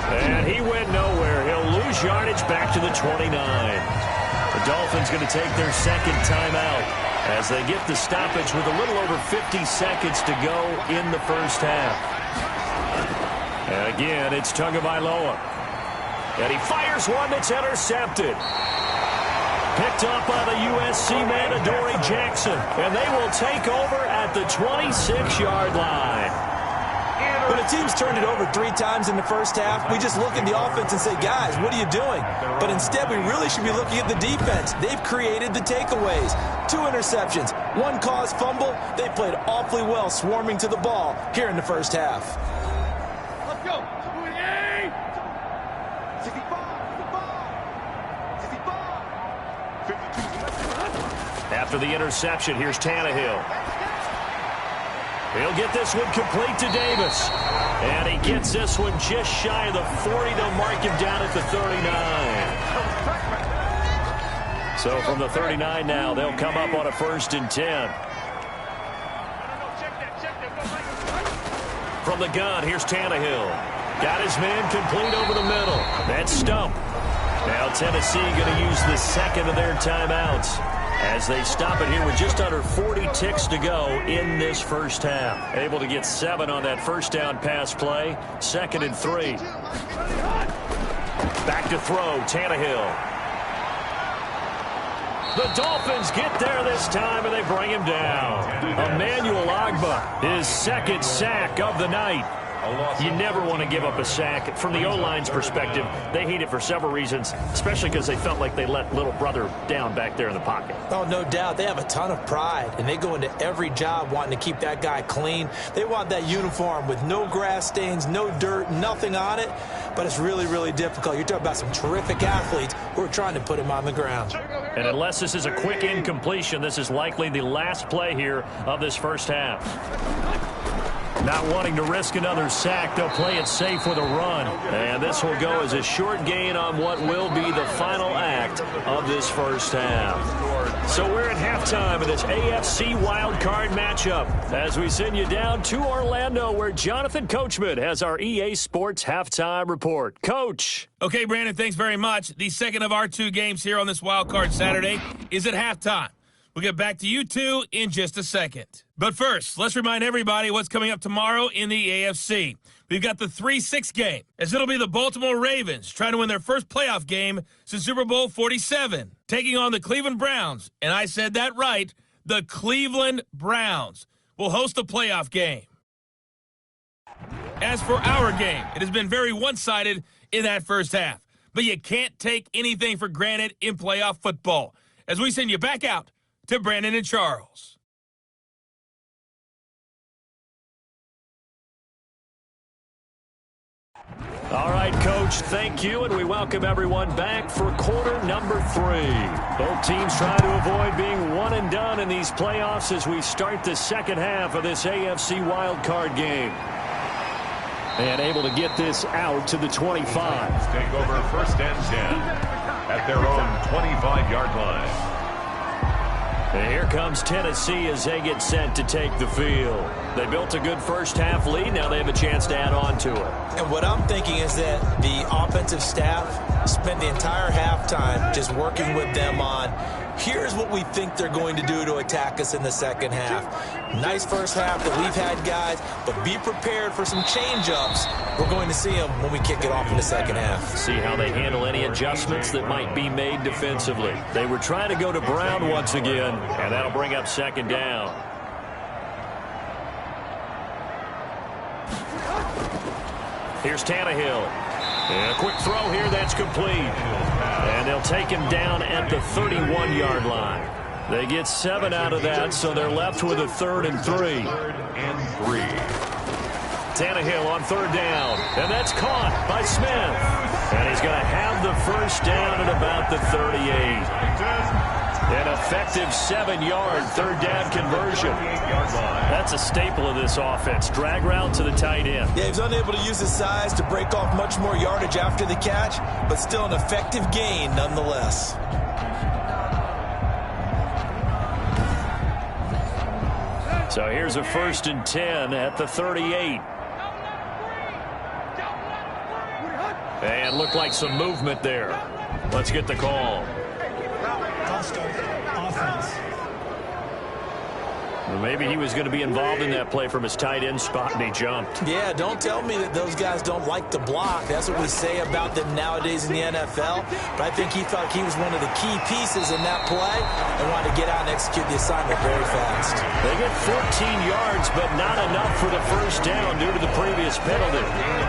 And he went nowhere. He'll lose yardage back to the 29. The Dolphins going to take their 2nd timeout as they get the stoppage with a little over 50 seconds to go in the first half. And again, it's Tagovailoa. And he fires one that's intercepted. Picked up by the USC man, Adoree Jackson. And they will take over at the 26-yard line. When a team's turned it over 3 times in the first half, we just look at the offense and say, guys, what are you doing? But instead, we really should be looking at the defense. They've created the takeaways. 2 interceptions, 1 caused fumble. They played awfully well swarming to the ball here in the first half. Let's go. 65. After the interception, here's Tannehill. He'll get this one complete to Davis. And he gets this one just shy of the 40. They'll mark him down at the 39. So from the 39 now, they'll come up on a 1st and 10. From the gun, here's Tannehill. Got his man complete over the middle. That's Stump. Now Tennessee going to use the second of their timeouts as they stop it here with just under 40 ticks to go in this first half. Able to get 7 on that first down pass play. 2nd and 3. Back to throw, Tannehill. The Dolphins get there this time, and they bring him down. Emmanuel Ogbah, his 2nd sack of the night. You never want to give up a sack. From the O-line's perspective, they hate it for several reasons, especially because they felt like they let little brother down back there in the pocket. Oh, no doubt. They have a ton of pride, and they go into every job wanting to keep that guy clean. They want that uniform with no grass stains, no dirt, nothing on it, but it's really, really difficult. You're talking about some terrific athletes who are trying to put him on the ground. And unless this is a quick incompletion, this is likely the last play here of this first half. Not wanting to risk another sack, they'll play it safe with a run. And this will go as a short gain on what will be the final act of this first half. So we're at halftime of this AFC wildcard matchup as we send you down to Orlando where Jonathan Coachman has our EA Sports halftime report. Coach. Okay, Brandon, thanks very much. The second of our 2 games here on this wildcard Saturday is at halftime. We'll get back to you two in just a second. But first, let's remind everybody what's coming up tomorrow in the AFC. We've got the 3-6 game, as it'll be the Baltimore Ravens trying to win their first playoff game since Super Bowl 47, taking on the Cleveland Browns. And I said that right, the Cleveland Browns will host the playoff game. As for our game, it has been very one-sided in that first half. But you can't take anything for granted in playoff football. As we send you back out to Brandon and Charles. All right, Coach, thank you, and we welcome everyone back for quarter number 3. Both teams trying to avoid being one and done in these playoffs as we start the second half of this AFC wildcard game. And able to get this out to the 25. Take over 1st and 10 at their own 25-yard line. And here comes Tennessee as they get set to take the field. They built a good first half lead. Now they have a chance to add on to it. And what I'm thinking is that the offensive staff spent the entire halftime just working with them on, here's what we think they're going to do to attack us in the second half. Nice first half that we've had, guys, but be prepared for some change-ups. We're going to see them when we kick it off in the second half. See how they handle any adjustments that might be made defensively. They were trying to go to Brown once again, and that'll bring up 2nd down. Here's Tannehill. And a quick throw here, that's complete. And they'll take him down at the 31-yard line. They get 7 out of that, so they're left with a 3rd and 3. 3rd and 3. Tannehill on 3rd down, and that's caught by Smith. And he's going to have the first down at about the 38. An effective 7-yard 3rd down conversion. That's a staple of this offense. Drag route to the tight end. Yeah, he's unable to use his size to break off much more yardage after the catch, but still an effective gain nonetheless. So here's a 1st and 10 at the 38. And looked like some movement there. Let's get the call. Offense. Well, maybe he was going to be involved in that play from his tight end spot, and he jumped. Yeah, don't tell me that those guys don't like to block. That's what we say about them nowadays in the NFL. But I think he thought he was one of the key pieces in that play and wanted to get out and execute the assignment very fast. They get 14 yards, but not enough for the first down due to the previous penalty.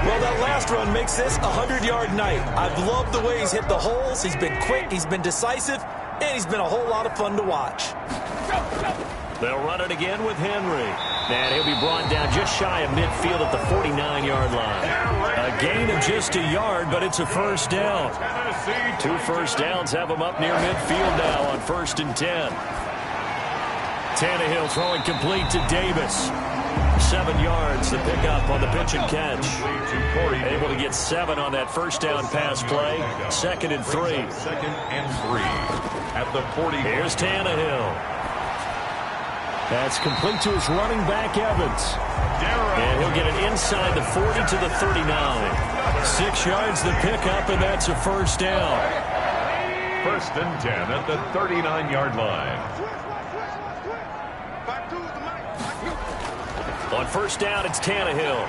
Well, that last run makes this a 100-yard night. I've loved the way he's hit the holes. He's been quick, he's been decisive, and he's been a whole lot of fun to watch. They'll run it again with Henry. And he'll be brought down just shy of midfield at the 49-yard line. A gain of just a yard, but it's a first down. 2 first downs have them up near midfield now on 1st and 10. Tannehill throwing complete to Davis. 7 yards, the pickup on the pitch and catch. Able to get 7 on that first down pass play. 2nd and 3. 2nd and 3 at the 40. Here's Tannehill. That's complete to his running back, Evans. And he'll get it inside the 40 to the 39. 6 yards the pickup, and that's a first down. 1st and 10 at the 39-yard line. On first down, it's Tannehill.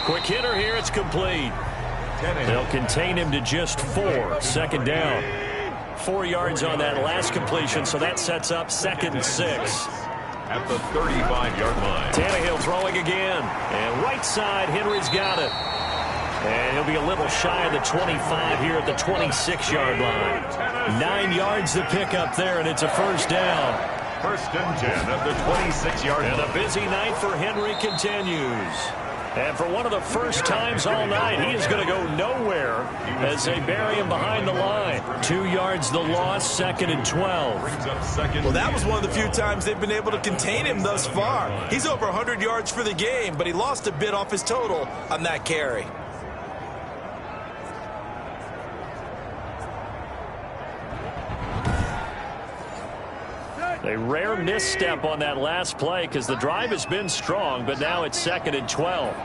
Quick hitter here, it's complete. They'll contain him to just 4. 2nd down. 4 yards on that last completion, so that sets up 2nd and 6. At the 35-yard line. Tannehill throwing again. And right side, Henry's got it. And he'll be a little shy of the 25 here at the 26-yard line. 9 yards the pickup there, and it's a first down. 1st and 10 at the 26-yard line. And a busy night for Henry continues. And for one of the first times all night, he is going to go nowhere as they bury him behind the line. 2 yards the loss, 2nd and 12. Well, that was one of the few times they've been able to contain him thus far. He's over 100 yards for the game, but he lost a bit off his total on that carry. A rare misstep on that last play because the drive has been strong, but now it's 2nd and 12.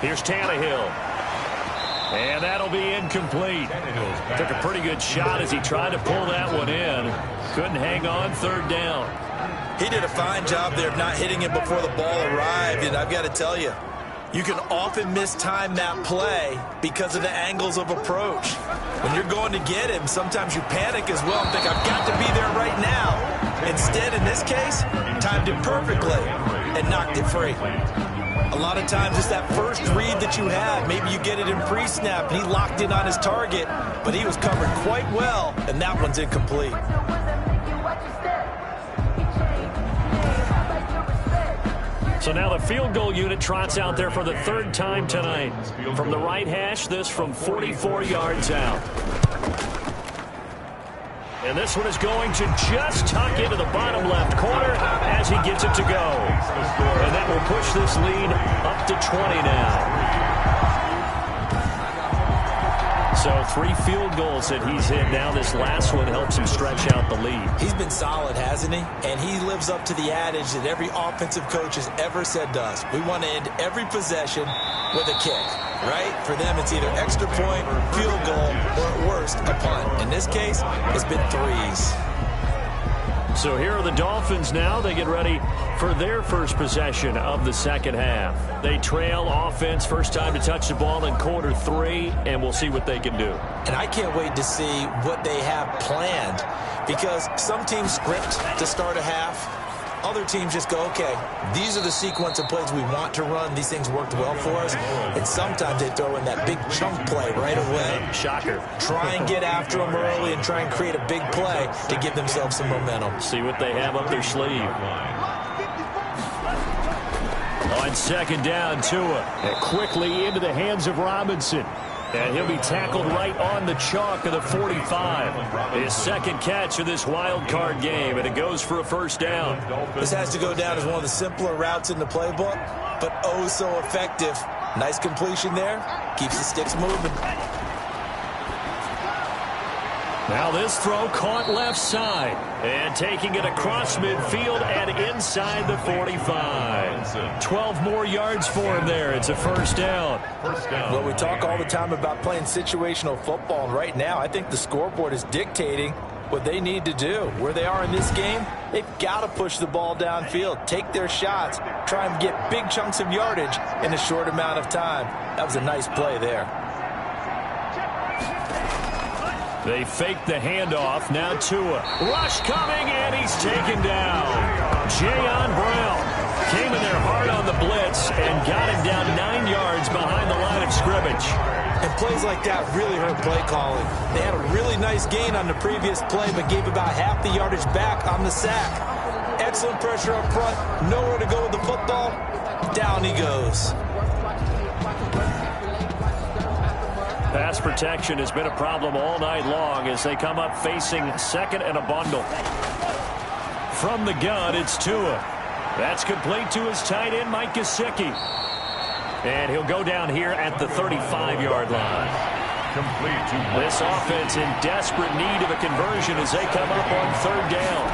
Here's Tannehill. And that'll be incomplete. Took a pretty good shot as he tried to pull that one in. Couldn't hang on, 3rd down. He did a fine job there of not hitting it before the ball arrived, and I've got to tell you, you can often mistime that play because of the angles of approach. When you're going to get him, sometimes you panic as well and think, I've got to be there right now. Instead, in this case, timed it perfectly and knocked it free. A lot of times it's that first read that you have. Maybe you get it in pre-snap, and he locked in on his target, but he was covered quite well, and that one's incomplete. So now the field goal unit trots out there for the 3rd time tonight. From the right hash, this from 44 yards out. And this one is going to just tuck into the bottom left corner as he gets it to go. And that will push this lead up to 20 now. So 3 field goals that he's hit now. This last one helps him stretch out the lead. He's been solid, hasn't he? And he lives up to the adage that every offensive coach has ever said to us. We want to end every possession with a kick, right? For them, it's either extra point, field goal, or at worst, a punt. In this case, it's been 3s. So here are the Dolphins now. They get ready for their first possession of the 2nd half. They trail offense, first time to touch the ball in quarter 3, and we'll see what they can do. And I can't wait to see what they have planned, because some teams script to start a half. Other teams just go, okay, these are the sequence of plays we want to run. These things worked well for us. And sometimes they throw in that big chunk play right away. Shocker. Try and get after them early and try and create a big play to give themselves some momentum. See what they have up their sleeve. On 2nd down, Tua. And quickly into the hands of Robinson. And he'll be tackled right on the chalk of the 45. His 2nd catch of this wild card game, and it goes for a first down. This has to go down as one of the simpler routes in the playbook, but oh so effective. Nice completion there. Keeps the sticks moving. Now this throw caught left side. And taking it across midfield and inside the 45. 12 more yards for him there. It's a first down. Well, we talk all the time about playing situational football, and right now I think the scoreboard is dictating what they need to do. Where they are in this game, they've got to push the ball downfield, take their shots, try and get big chunks of yardage in a short amount of time. That was a nice play there. They fake the handoff. Now Tua. Rush coming, and he's taken down. Jayon Brown came in there hard on the blitz and got him down 9 yards behind the line of scrimmage. And plays like that really hurt play calling. They had a really nice gain on the previous play, but gave about half the yardage back on the sack. Excellent pressure up front. Nowhere to go with the football. Down he goes. pass protection has been a problem all night long as they come up facing second and a bundle. From the gun, it's Tua. That's complete to his tight end, Mike Gesicki. And he'll go down here at the 35-yard line. Complete to This offense in desperate need of a conversion as they come up on third down.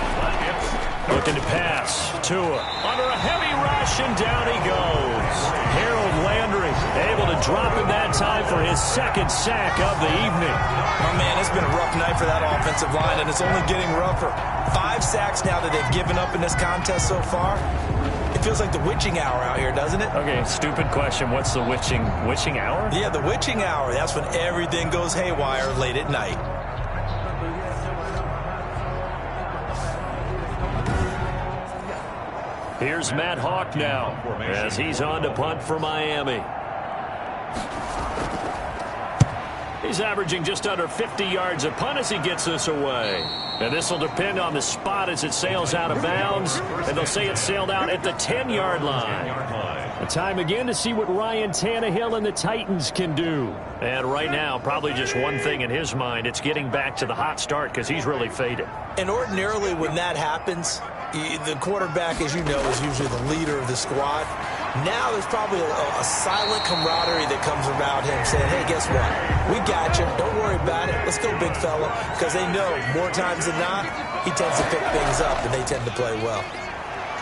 Looking to pass. Tua under a heavy rush, and down he goes. Harold Landry able to drop him that time for his second sack of the evening. Oh, man, it's been a rough night for that offensive line, and it's only getting rougher. 5 sacks now that they've given up in this contest so far. It feels like the witching hour out here, doesn't it? Okay, stupid question. What's the witching hour? Yeah, the witching hour. That's when everything goes haywire late at night. Here's Matt Hawk now as he's on to punt for Miami. He's averaging just under 50 yards a punt as he gets this away. And this will depend on the spot as it sails out of bounds. And they'll say it sailed out at the 10-yard line. A time again to see what Ryan Tannehill and the Titans can do. And right now, probably just one thing in his mind. It's getting back to the hot start because he's really faded. And ordinarily when that happens, the quarterback, as you know, is usually the leader of the squad. Now there's probably a silent camaraderie that comes around him saying, hey, guess what? We got you. Don't worry about it. Let's go, big fella. Because they know more times than not, he tends to pick things up, and they tend to play well.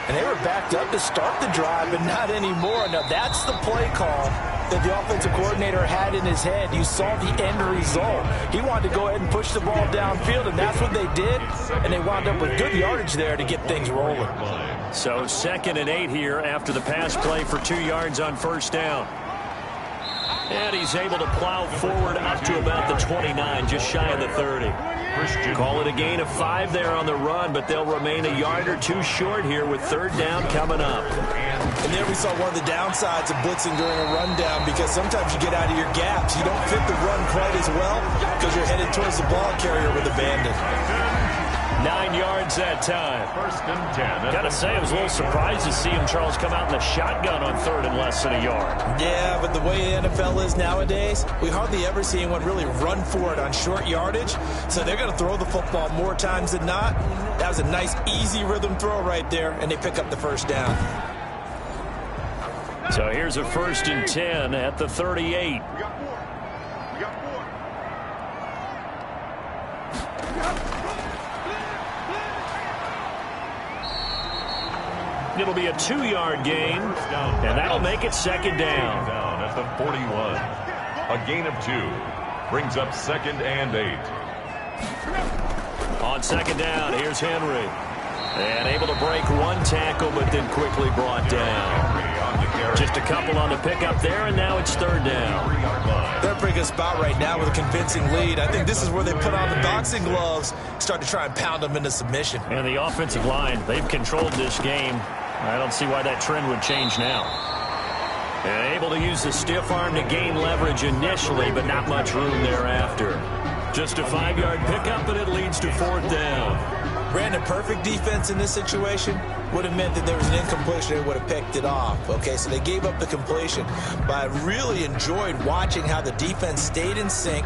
And they were backed up to start the drive, but not anymore. Now, that's the play call that the offensive coordinator had in his head. You saw the end result. He wanted to go ahead and push the ball downfield, and that's what they did. And they wound up with good yardage there to get things rolling. So 2nd and 8 here after the pass play for 2 yards on first down. And he's able to plow forward up to about the 29, just shy of the 30. Call it a gain of 5 there on the run, but they'll remain a yard or 2 short here with third down coming up. And there we saw one of the downsides of blitzing during a rundown, because sometimes you get out of your gaps. You don't fit the run quite as well because you're headed towards the ball carrier with abandon. 9 yards that time. 1st and 10. Gotta say, I was a little surprised to see him, Charles, come out in the shotgun on 3rd and less than a yard. Yeah, but the way the NFL is nowadays, we hardly ever see anyone really run for it on short yardage. So they're going to throw the football more times than not. That was a nice, easy rhythm throw right there, and they pick up the first down. So here's a 1st and 10 at the 38. It'll be a 2-yard gain, and that'll make it 2nd down. Down at the 41. A gain of 2 brings up 2nd and 8. On 2nd down, here's Henry. And able to break 1 tackle, but then quickly brought down. Just a couple on the pickup there, and now it's 3rd down. They're in a pretty good spot right now with a convincing lead. I think this is where they put on the boxing gloves, start to try and pound them into submission. And the offensive line, they've controlled this game. I don't see why that trend would change now. And able to use the stiff arm to gain leverage initially, but not much room thereafter. Just a 5-yard pickup, and it leads to 4th down. Brandon, perfect defense in this situation would have meant that there was an incompletion. They would have picked it off. Okay, so they gave up the completion. But I really enjoyed watching how the defense stayed in sync,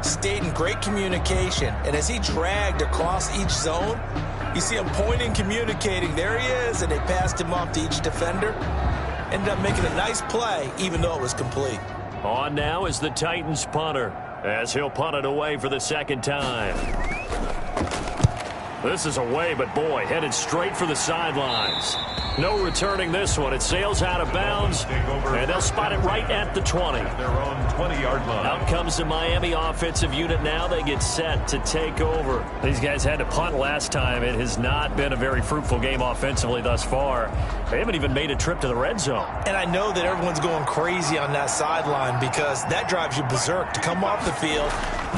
stayed in great communication. And as he dragged across each zone, you see him pointing, communicating. There he is, and they passed him off to each defender. Ended up making a nice play, even though it was complete. On now is the Titans punter, as he'll punt it away for the 2nd time. This is away, but boy, headed straight for the sidelines. No returning this one. It sails out of bounds, and they'll spot it right at the 20. Their own 20-yard line. Out comes the Miami offensive unit now. They get set to take over. These guys had to punt last time. It has not been a very fruitful game offensively thus far. They haven't even made a trip to the red zone. And I know that everyone's going crazy on that sideline because that drives you berserk to come off the field,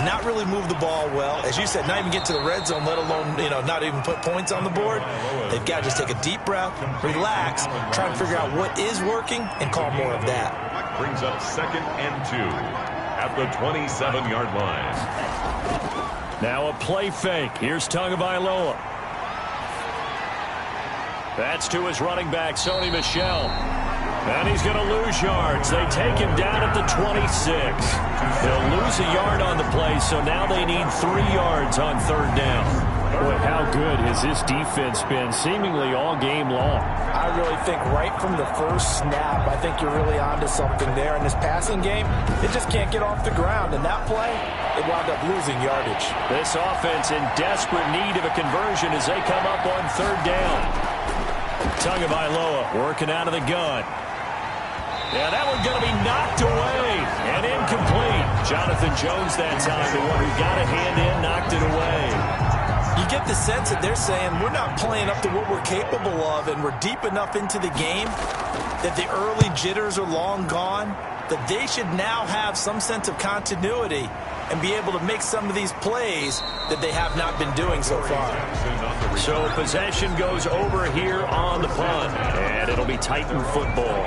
not really move the ball well. As you said, not even get to the red zone, let alone, not even put points on the board. They've got to just take a deep breath, relax, try and figure out what is working, and call more of that. Brings up 2nd and 2 at the 27-yard line. Now a play fake. Here's Tagovailoa. That's to his running back, Sony Michel. And he's going to lose yards. They take him down at the 26. They'll lose a yard on the play, so now they need 3 yards on 3rd down. Boy, how good has this defense been seemingly all game long? I really think right from the first snap, I think you're really onto something there. In this passing game, it just can't get off the ground. And that play, it wound up losing yardage. This offense in desperate need of a conversion as they come up on 3rd down. Tagovailoa working out of the gun. Yeah, that one's going to be knocked away and incomplete. Jonathan Jones that time, the one who got a hand in, knocked it away. You get the sense that they're saying we're not playing up to what we're capable of, and we're deep enough into the game that the early jitters are long gone, that they should now have some sense of continuity and be able to make some of these plays that they have not been doing so far. So possession goes over here on the punt, and it'll be Titan football.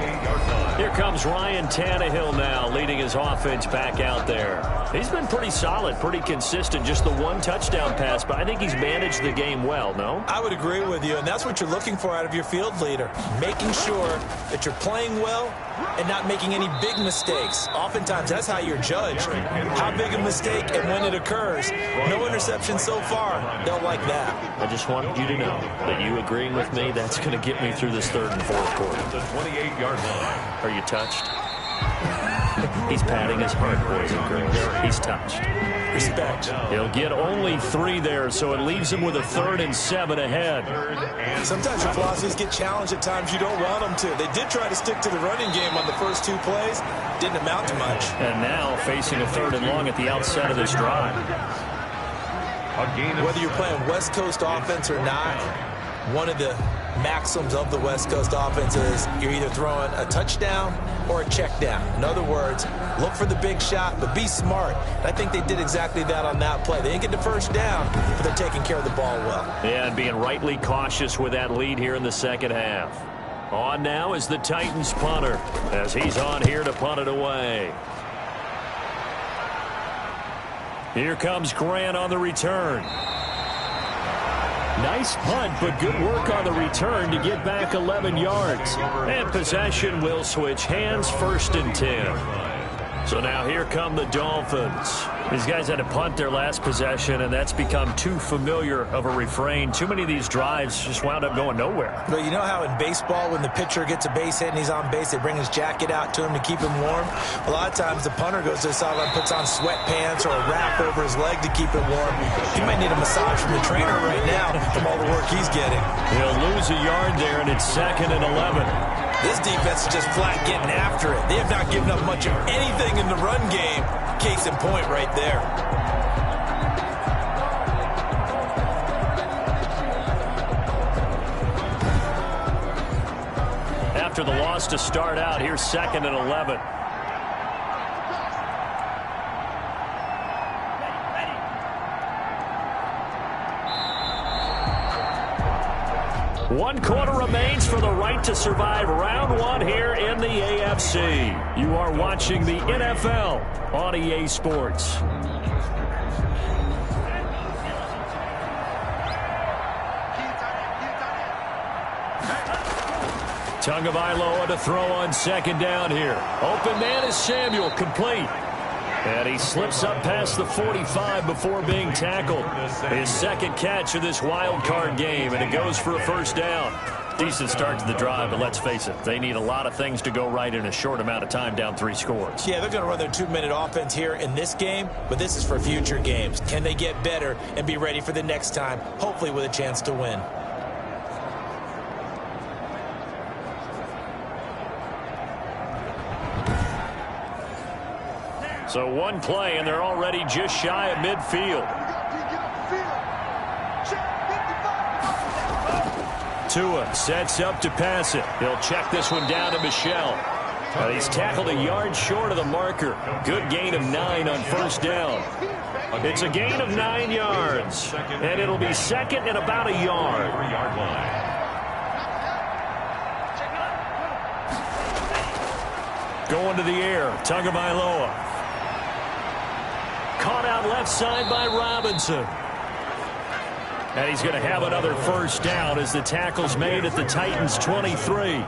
Here comes Ryan Tannehill now, leading his offense back out there. He's been pretty solid, pretty consistent, just the 1 touchdown pass, but I think he's managed the game well, no? I would agree with you, and that's what you're looking for out of your field leader, making sure that you're playing well and not making any big mistakes. Oftentimes, that's how you're judged. How big a mistake and when it occurs. No interception so far. They'll like that. I just wanted you to know that you agreeing with me, that's going to get me through this 3rd and 4th quarter. The 28-yard line. Are you touched? He's patting his heart, boys and girls. He's touched. Respect. He'll get only 3 there, so it leaves him with a 3rd and 7 ahead. Sometimes your philosophies get challenged at times you don't want them to. They did try to stick to the running game on the first 2 plays. Didn't amount to much. And now facing a 3rd and long at the outset of this drive. Whether you're playing West Coast offense or not, one of the maxims of the West Coast offense is you're either throwing a touchdown or a check down. In other words, look for the big shot, but be smart. And I think they did exactly that on that play. They didn't get the first down, but they're taking care of the ball well. Yeah, and being rightly cautious with that lead here in the 2nd half. On now is the Titans punter as he's on here to punt it away. Here comes Grant on the return. Nice punt, but good work on the return to get back 11 yards. And possession will switch hands, 1st and 10. So now here come the Dolphins. These guys had to punt their last possession, and that's become too familiar of a refrain. Too many of these drives just wound up going nowhere. But you know how in baseball, when the pitcher gets a base hit and he's on base, they bring his jacket out to him to keep him warm? A lot of times the punter goes to the sideline, puts on sweatpants or a wrap over his leg to keep it warm. He might need a massage from the trainer right now from all the work he's getting. He'll lose a yard there, and it's 2nd and 11. This defense is just flat getting after it. They have not given up much of anything in the run game. Case in point right there. After the loss to start out, here's 2nd and 11. One quarter remains for the right to survive round 1 here in the AFC. You are watching the NFL on EA Sports. Tagovailoa to throw on 2nd down here. Open man is Samuel, complete. And he slips up past the 45 before being tackled. His 2nd catch of this wild card game, and it goes for a 1st down. Decent start to the drive, but let's face it, they need a lot of things to go right in a short amount of time, down 3 scores. Yeah, they're going to run their 2-minute offense here in this game, but this is for future games. Can they get better and be ready for the next time, hopefully with a chance to win? So 1 play, and they're already just shy of midfield. Tua sets up to pass it. He'll check this one down to Michel. He's tackled a yard short of the marker. Good gain of 9 on 1st down. It's a gain of 9 yards, and it'll be 2nd and about a yard. Going to the air, Tagovailoa. Caught out left side by Robinson. And he's going to have another 1st down as the tackle's made at the Titans' 23.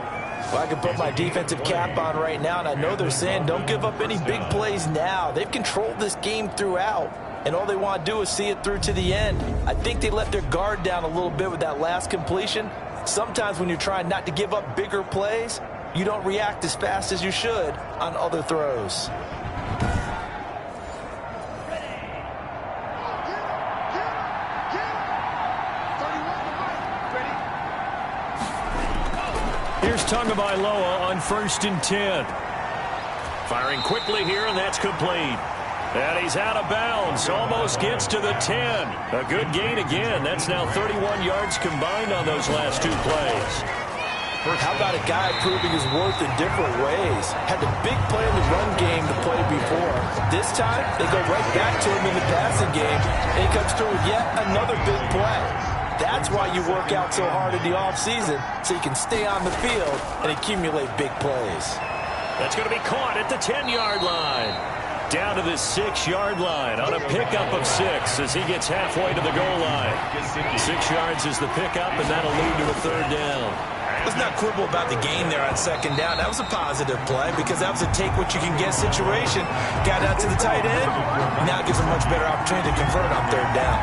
Well, I can put my defensive cap on right now, and I know they're saying don't give up any big plays now. They've controlled this game throughout, and all they want to do is see it through to the end. I think they let their guard down a little bit with that last completion. Sometimes when you're trying not to give up bigger plays, you don't react as fast as you should on other throws. Here's Tagovailoa on 1st and 10. Firing quickly here, and that's complete. And he's out of bounds. Almost gets to the 10. A good gain again. That's now 31 yards combined on those last 2 plays. How about a guy proving his worth in different ways? Had the big play in the run game to play before. This time, they go right back to him in the passing game, and he comes through with yet another big play. That's why you work out so hard in the offseason, so you can stay on the field and accumulate big plays. That's going to be caught at the 10-yard line. Down to the 6-yard line on a pickup of 6 as he gets halfway to the goal line. 6 yards is the pickup, and that'll lead to a 3rd down. Let's not quibble about the gain there on 2nd down. That was a positive play because that was a take-what-you-can-get situation. Got out to the tight end. Now it gives a much better opportunity to convert on 3rd down.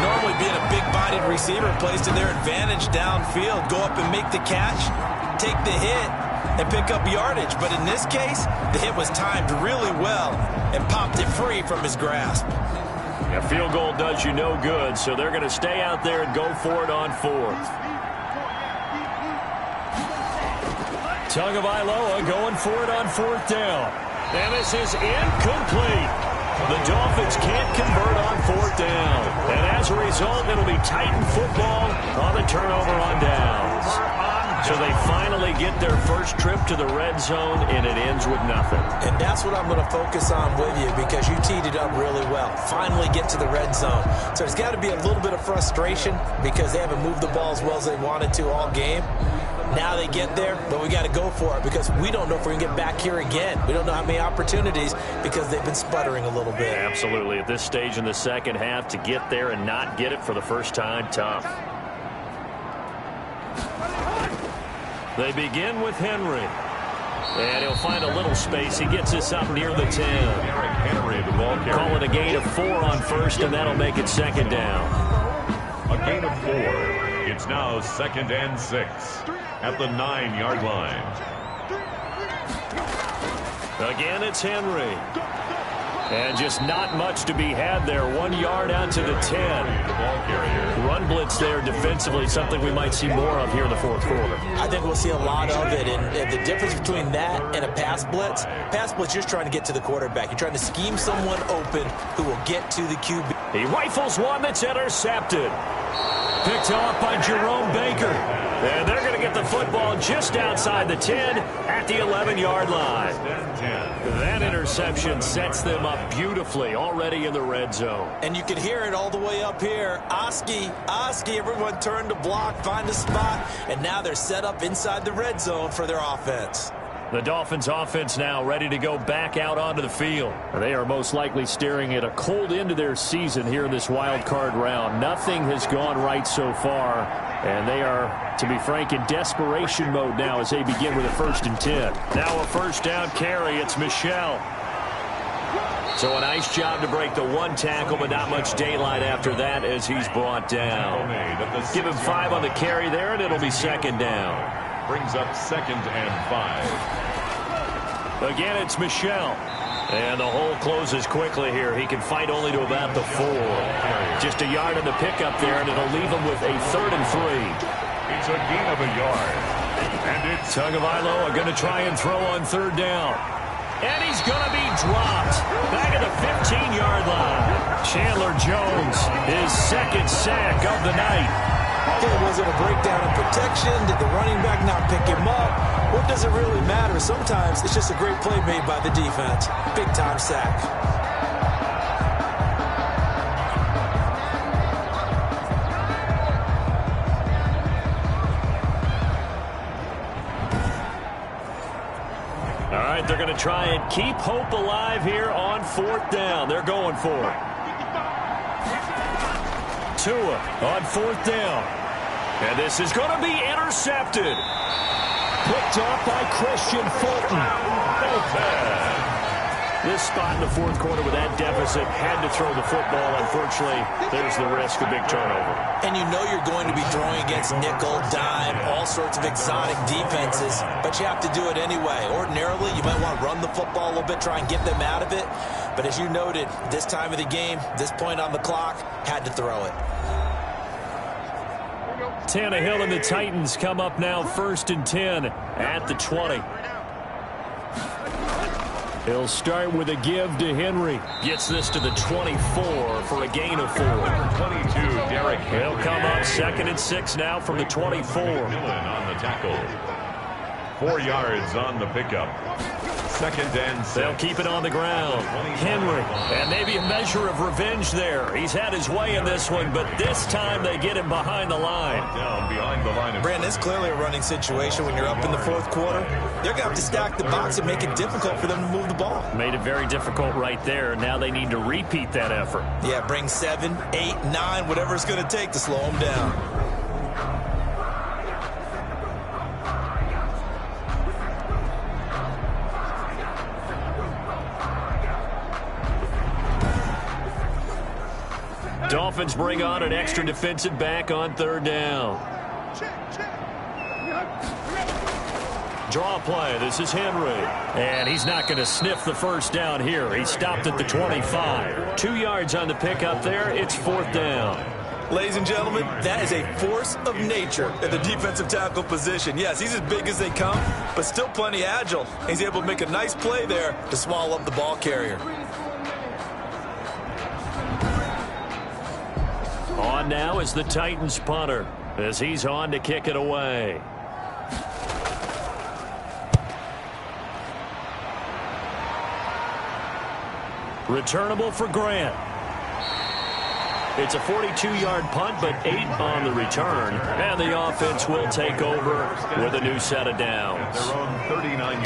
Normally being a big-bodied receiver plays to their advantage downfield. Go up and make the catch, take the hit, and pick up yardage. But in this case, the hit was timed really well and popped it free from his grasp. A field goal does you no good, so they're going to stay out there and go for it on 4th. Tagovailoa going for it on 4th down. And this is incomplete. The Dolphins can't convert on 4th down. And as a result, it'll be Titan football on the turnover on downs. So they finally get their first trip to the red zone, and it ends with nothing. And that's what I'm going to focus on with you because you teed it up really well. Finally get to the red zone. So there's got to be a little bit of frustration because they haven't moved the ball as well as they wanted to all game. Now they get there, but we got to go for it because we don't know if we're going to get back here again. We don't know how many opportunities because they've been sputtering a little bit. Absolutely. At this stage in the second half, to get there and not get it for the first time, tough. They begin with Henry. And he'll find a little space. He gets us up near the 10. Henry, the ball carrier. Call it a gain of 4 on 1st, and that'll make it 2nd down. A gain of 4. It's now 2nd and 6 at the 9-yard line. Again, it's Henry. And just not much to be had there. 1 yard out to the 10. The ball carrier. Run blitz there defensively, something we might see more of here in the 4th quarter. I think we'll see a lot of it. And the difference between that and a pass blitz, you're just trying to get to the quarterback. You're trying to scheme someone open who will get to the QB. He rifles one that's intercepted. Picked off by Jerome Baker. And they're going to get the football just outside the 10 at the 11-yard line. That interception sets them up beautifully already in the red zone. And you can hear it all the way up here. Oski, everyone turned to block, find a spot, and now they're set up inside the red zone for their offense. The Dolphins offense now ready to go back out onto the field. They are most likely staring at a cold end to their season here in this wild card round. Nothing has gone right so far, and they are, to be frank, in desperation mode now as they begin with a 1st and 10. Now a 1st down carry. It's Michel. So a nice job to break the 1 tackle, but not much daylight after that as he's brought down. Give him 5 on the carry there, and it'll be 2nd down. Brings up 2nd and 5. Again, it's Michel. And the hole closes quickly here. He can fight only to about the 4. Just a yard in the pickup there, and it'll leave him with a 3rd and 3. It's a gain of a yard. And it's Tagovailoa going to try and throw on 3rd down. And he's going to be dropped back at the 15-yard line. Chandler Jones, his 2nd sack of the night. Was it a breakdown in protection? Did the running back not pick him up? What does it really matter? Sometimes it's just a great play made by the defense. Big-time sack. All right, they're going to try and keep hope alive here on 4th down. They're going for it. Tua on 4th down. And this is going to be intercepted. Picked off by Christian Fulton. This spot in the fourth quarter with that deficit, had to throw the football. Unfortunately, there's the risk of big turnover. And you know you're going to be throwing against nickel, dime, all sorts of exotic defenses, but you have to do it anyway. Ordinarily, you might want to run the football a little bit, try and get them out of it. But as you noted, this time of the game, this point on the clock, had to throw it. Tannehill and the Titans come up now 1st and 10 at the 20. He'll start with a give to Henry. Gets this to the 24 for a gain of 4. 22, Derrick Henry. He'll come up 2nd and 6 now from the 24. Dillon on the tackle. 4 yards on the pickup. 2nd and 6. They'll keep it on the ground. Henry, and maybe a measure of revenge there. He's had his way in this one, but this time they get him behind the line. Down behind the line of Brandon, it's clearly a running situation when you're up in the fourth quarter. They're going to have to stack the box and make it difficult for them to move the ball. Made it very difficult right there. Now they need to repeat that effort. Yeah, bring 7, 8, 9, whatever it's going to take to slow them down. Dolphins bring on an extra defensive back on 3rd down. Draw play. This is Henry. And he's not going to sniff the first down here. He stopped at the 25. 2 yards on the pickup there. It's 4th down. Ladies and gentlemen, that is a force of nature at the defensive tackle position. Yes, he's as big as they come, but still plenty agile. He's able to make a nice play there to swallow up the ball carrier. On now is the Titans punter as he's on to kick it away. Returnable for Grant. It's a 42-yard punt, but 8 on the return. And the offense will take over with a new set of downs.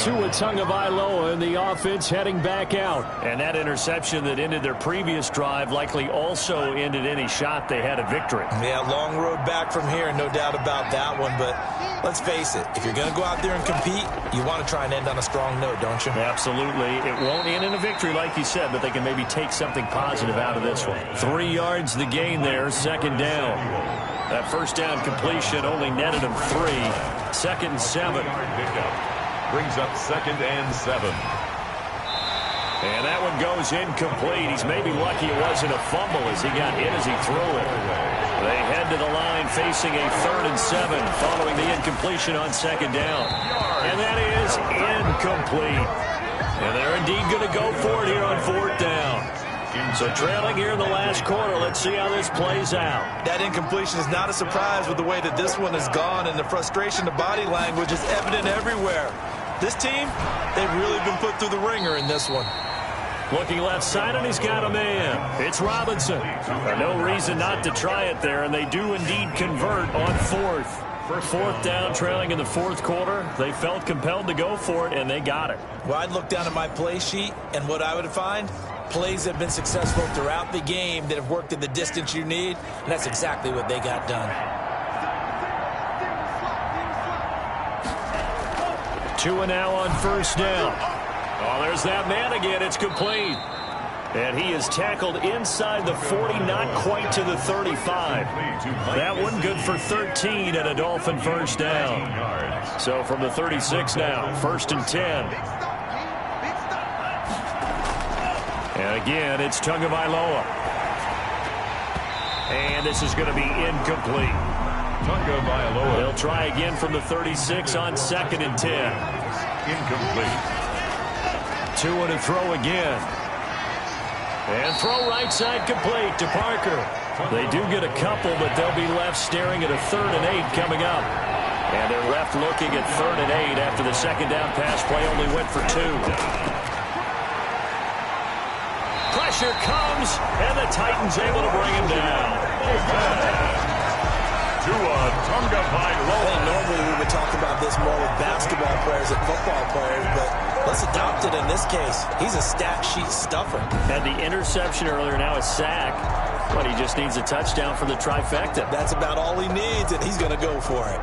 Tua Tagovailoa and the offense heading back out. And that interception that ended their previous drive likely also ended any shot they had at victory. Yeah, long road back from here, no doubt about that one. But let's face it, if you're going to go out there and compete, you want to try and end on a strong note, don't you? Absolutely. It won't end in a victory, like you said, but they can maybe take something positive out of this one. 3 yards the gain there, 2nd down. That first down completion only netted him 3. 2nd and 7. Brings up 2nd and 7. And that one goes incomplete. He's maybe lucky it wasn't a fumble as he got hit as he threw it. They head to the line facing a 3rd and 7 following the incompletion on 2nd down. And that is incomplete. And they're indeed going to go for it here on 4th down. So trailing here in the last quarter. Let's see how this plays out. That incompletion is not a surprise with the way that this one has gone, and the frustration, the body language is evident everywhere. This team, they've really been put through the ringer in this one. Looking left side, and he's got a man. It's Robinson. No reason not to try it there, and they do indeed convert on 4th. 4th down, trailing in the 4th quarter. They felt compelled to go for it, and they got it. Well, I'd look down at my play sheet, and what I would find, plays have been successful throughout the game that have worked in the distance you need, and that's exactly what they got done. Tua now on 1st down. Oh, there's that man again. It's complete. And he is tackled inside the 40, not quite to the 35. That one good for 13 and a Dolphin first down. So from the 36 now, 1st and 10. And again, it's Tagovailoa. And this is going to be incomplete. Tagovailoa. They'll try again from the 36 on 2nd and 10. Incomplete. 2 to throw again. And throw right side complete to Parker. They do get a couple, but they'll be left staring at a 3rd and 8 coming up. And they're left looking at 3rd and 8 after the 2nd down pass play only went for 2. Pressure comes, and the Titans able to bring him down. Tua Tagovailoa. Normally we would talk about this more with basketball players and football players, but let's adopt it in this case. He's a stat sheet stuffer. Had the interception earlier, now a sack. But he just needs a touchdown for the trifecta. That's about all he needs, and he's going to go for it.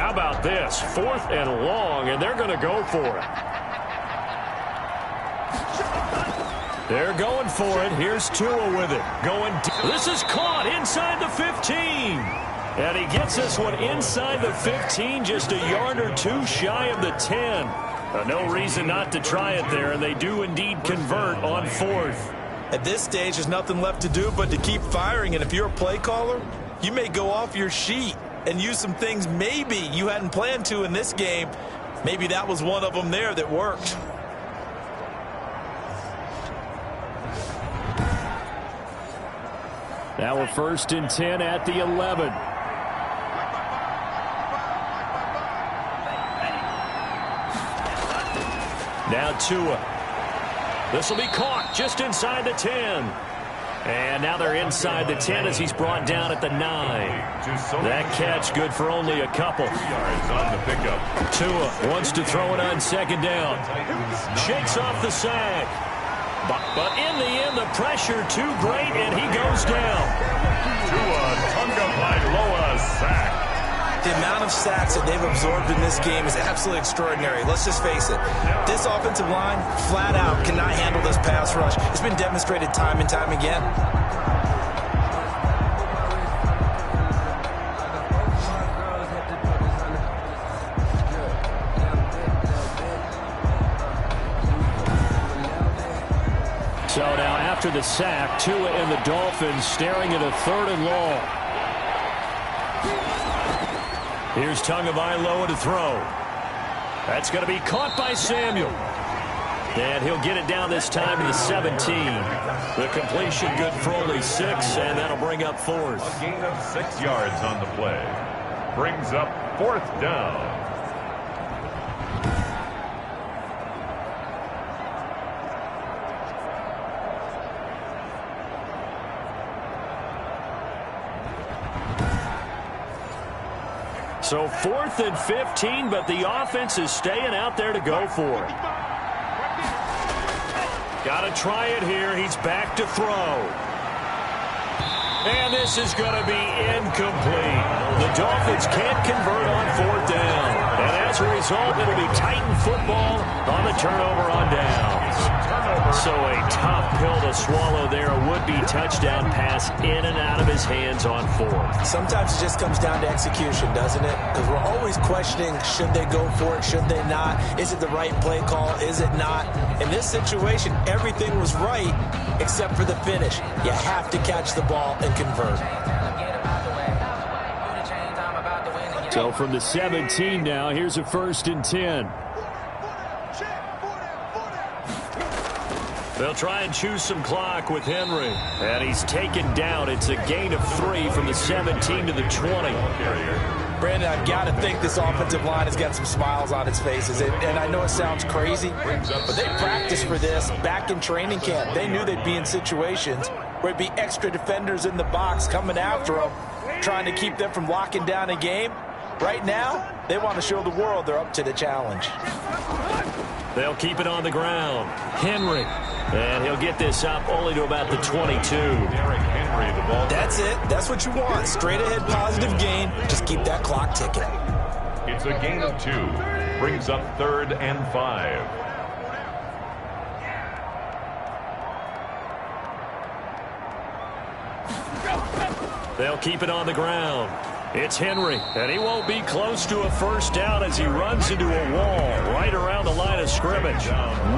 How about this? 4th and long, and they're going to go for it. They're going for it. Here's Tua with it. This is caught inside the 15. And he gets this one inside the 15, just a yard or two shy of the 10. No reason not to try it there, and they do indeed convert on 4th. At this stage, there's nothing left to do but to keep firing. And if you're a play caller, you may go off your sheet and use some things maybe you hadn't planned to in this game. Maybe that was one of them there that worked. Now we're 1st and 10 at the 11. Now Tua. This will be caught just inside the 10. And now they're inside the 10 as he's brought down at the 9. That catch good for only a couple. Yards on the pickup. Tua wants to throw it on 2nd down. Shakes off the sack. But in the end, the pressure too great, and he goes down. Tua Tagovailoa sack. The amount of sacks that they've absorbed in this game is absolutely extraordinary. Let's just face it. This offensive line, flat out, cannot handle this pass rush. It's been demonstrated time and time again. So now after the sack, Tua and the Dolphins staring at a 3rd and long. Here's Tagovailoa to throw. That's going to be caught by Samuel. And he'll get it down this time to the 17. The completion good for only 6, and that'll bring up 4th. A gain of 6 yards on the play. Brings up 4th down. So 4th and 15, but the offense is staying out there to go for it. Got to try it here. He's back to throw. And this is going to be incomplete. The Dolphins can't convert on 4th down. And as a result, it'll be Titan football on the turnover on downs. So a tough pill to swallow there. A would-be touchdown pass in and out of his hands on 4th. Sometimes it just comes down to execution, doesn't it? Because we're always questioning, should they go for it, should they not? Is it the right play call, is it not? In this situation, everything was right except for the finish. You have to catch the ball and convert. So from the 17 now, here's a 1st and 10. They'll try and choose some clock with Henry. And he's taken down. It's a gain of 3 from the 17 to the 20. Brandon, I've got to think this offensive line has got some smiles on its faces. And I know it sounds crazy, but they practiced for this back in training camp. They knew they'd be in situations where it'd be extra defenders in the box coming after them, trying to keep them from locking down a game. Right now, they want to show the world they're up to the challenge. They'll keep it on the ground. Henry. And he'll get this up only to about the 22. That's it. That's what you want. Straight ahead positive gain. Just keep that clock ticking. It's a gain of 2. Brings up 3rd and 5. They'll keep it on the ground. It's Henry, and he won't be close to a 1st down as he runs into a wall right around the line of scrimmage.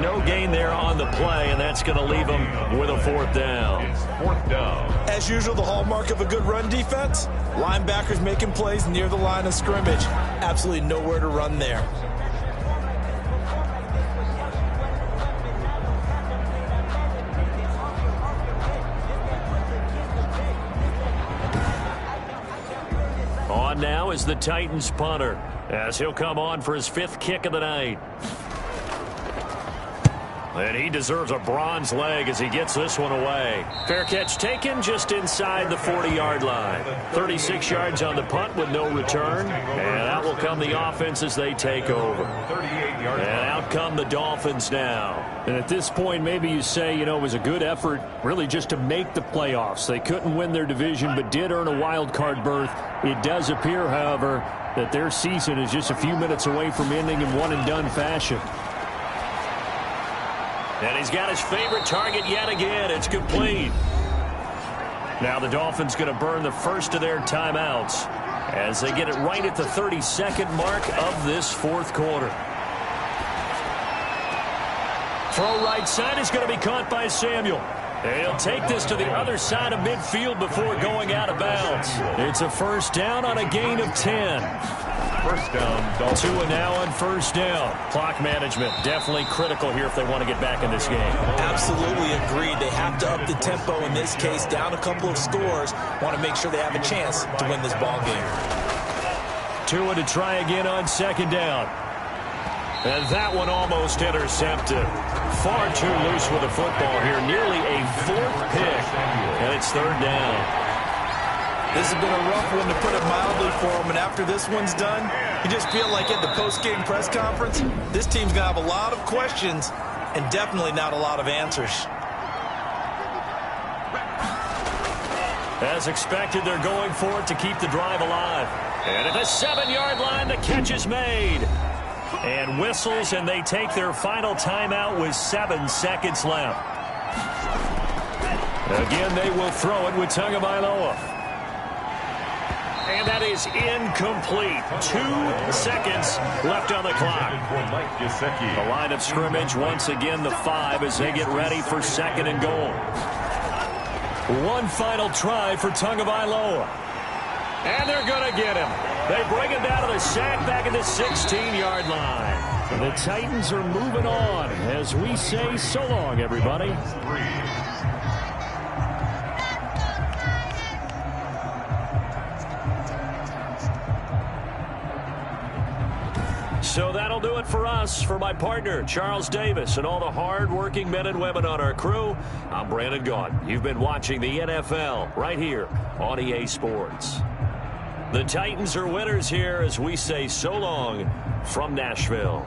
No gain there on the play, and that's going to leave him with a 4th down. It's 4th down. As usual, the hallmark of a good run defense, linebackers making plays near the line of scrimmage. Absolutely nowhere to run there. On now is the Titans punter, as he'll come on for his 5th kick of the night. And he deserves a bronze leg as he gets this one away. Fair catch taken just inside the 40-yard line. 36 yards on the punt with no return. And out will come the offense as they take over. And out come the Dolphins now. And at this point, maybe you say, you know, it was a good effort really just to make the playoffs. They couldn't win their division but did earn a wild card berth. It does appear, however, that their season is just a few minutes away from ending in one-and-done fashion. And he's got his favorite target yet again. It's complete. Now the Dolphins going to burn the first of their timeouts as they get it right at the 32nd mark of this fourth quarter. Throw right side is going to be caught by Samuel. He'll take this to the other side of midfield before going out of bounds. It's a first down on a gain of 10. First down, Dolphins. Tua now on first down. Clock management definitely critical here if they want to get back in this game. Absolutely agreed. They have to up the tempo in this case, down a couple of scores. Want to make sure they have a chance to win this ball game. Tua to try again on second down. And that one almost intercepted. Far too loose with the football here. Nearly a fourth pick. And it's third down. This has been a rough one, to put it mildly, for them. And after this one's done, you just feel like at the post-game press conference, this team's going to have a lot of questions and definitely not a lot of answers. As expected, they're going for it to keep the drive alive. And at the 7-yard line, the catch is made. And whistles, and they take their final timeout with 7 seconds left. Again, they will throw it with Tagovailoa. And that is incomplete. 2 seconds left on the clock. The line of scrimmage, once again, the 5 as they get ready for second and goal. One final try for Tagovailoa. And they're going to get him. They bring him down to the sack back at the 16-yard line. The Titans are moving on as we say so long, everybody. So that'll do it for us. For my partner, Charles Davis, and all the hard-working men and women on our crew, I'm Brandon Gaudin. You've been watching the NFL right here on EA Sports. The Titans are winners here as we say so long from Nashville.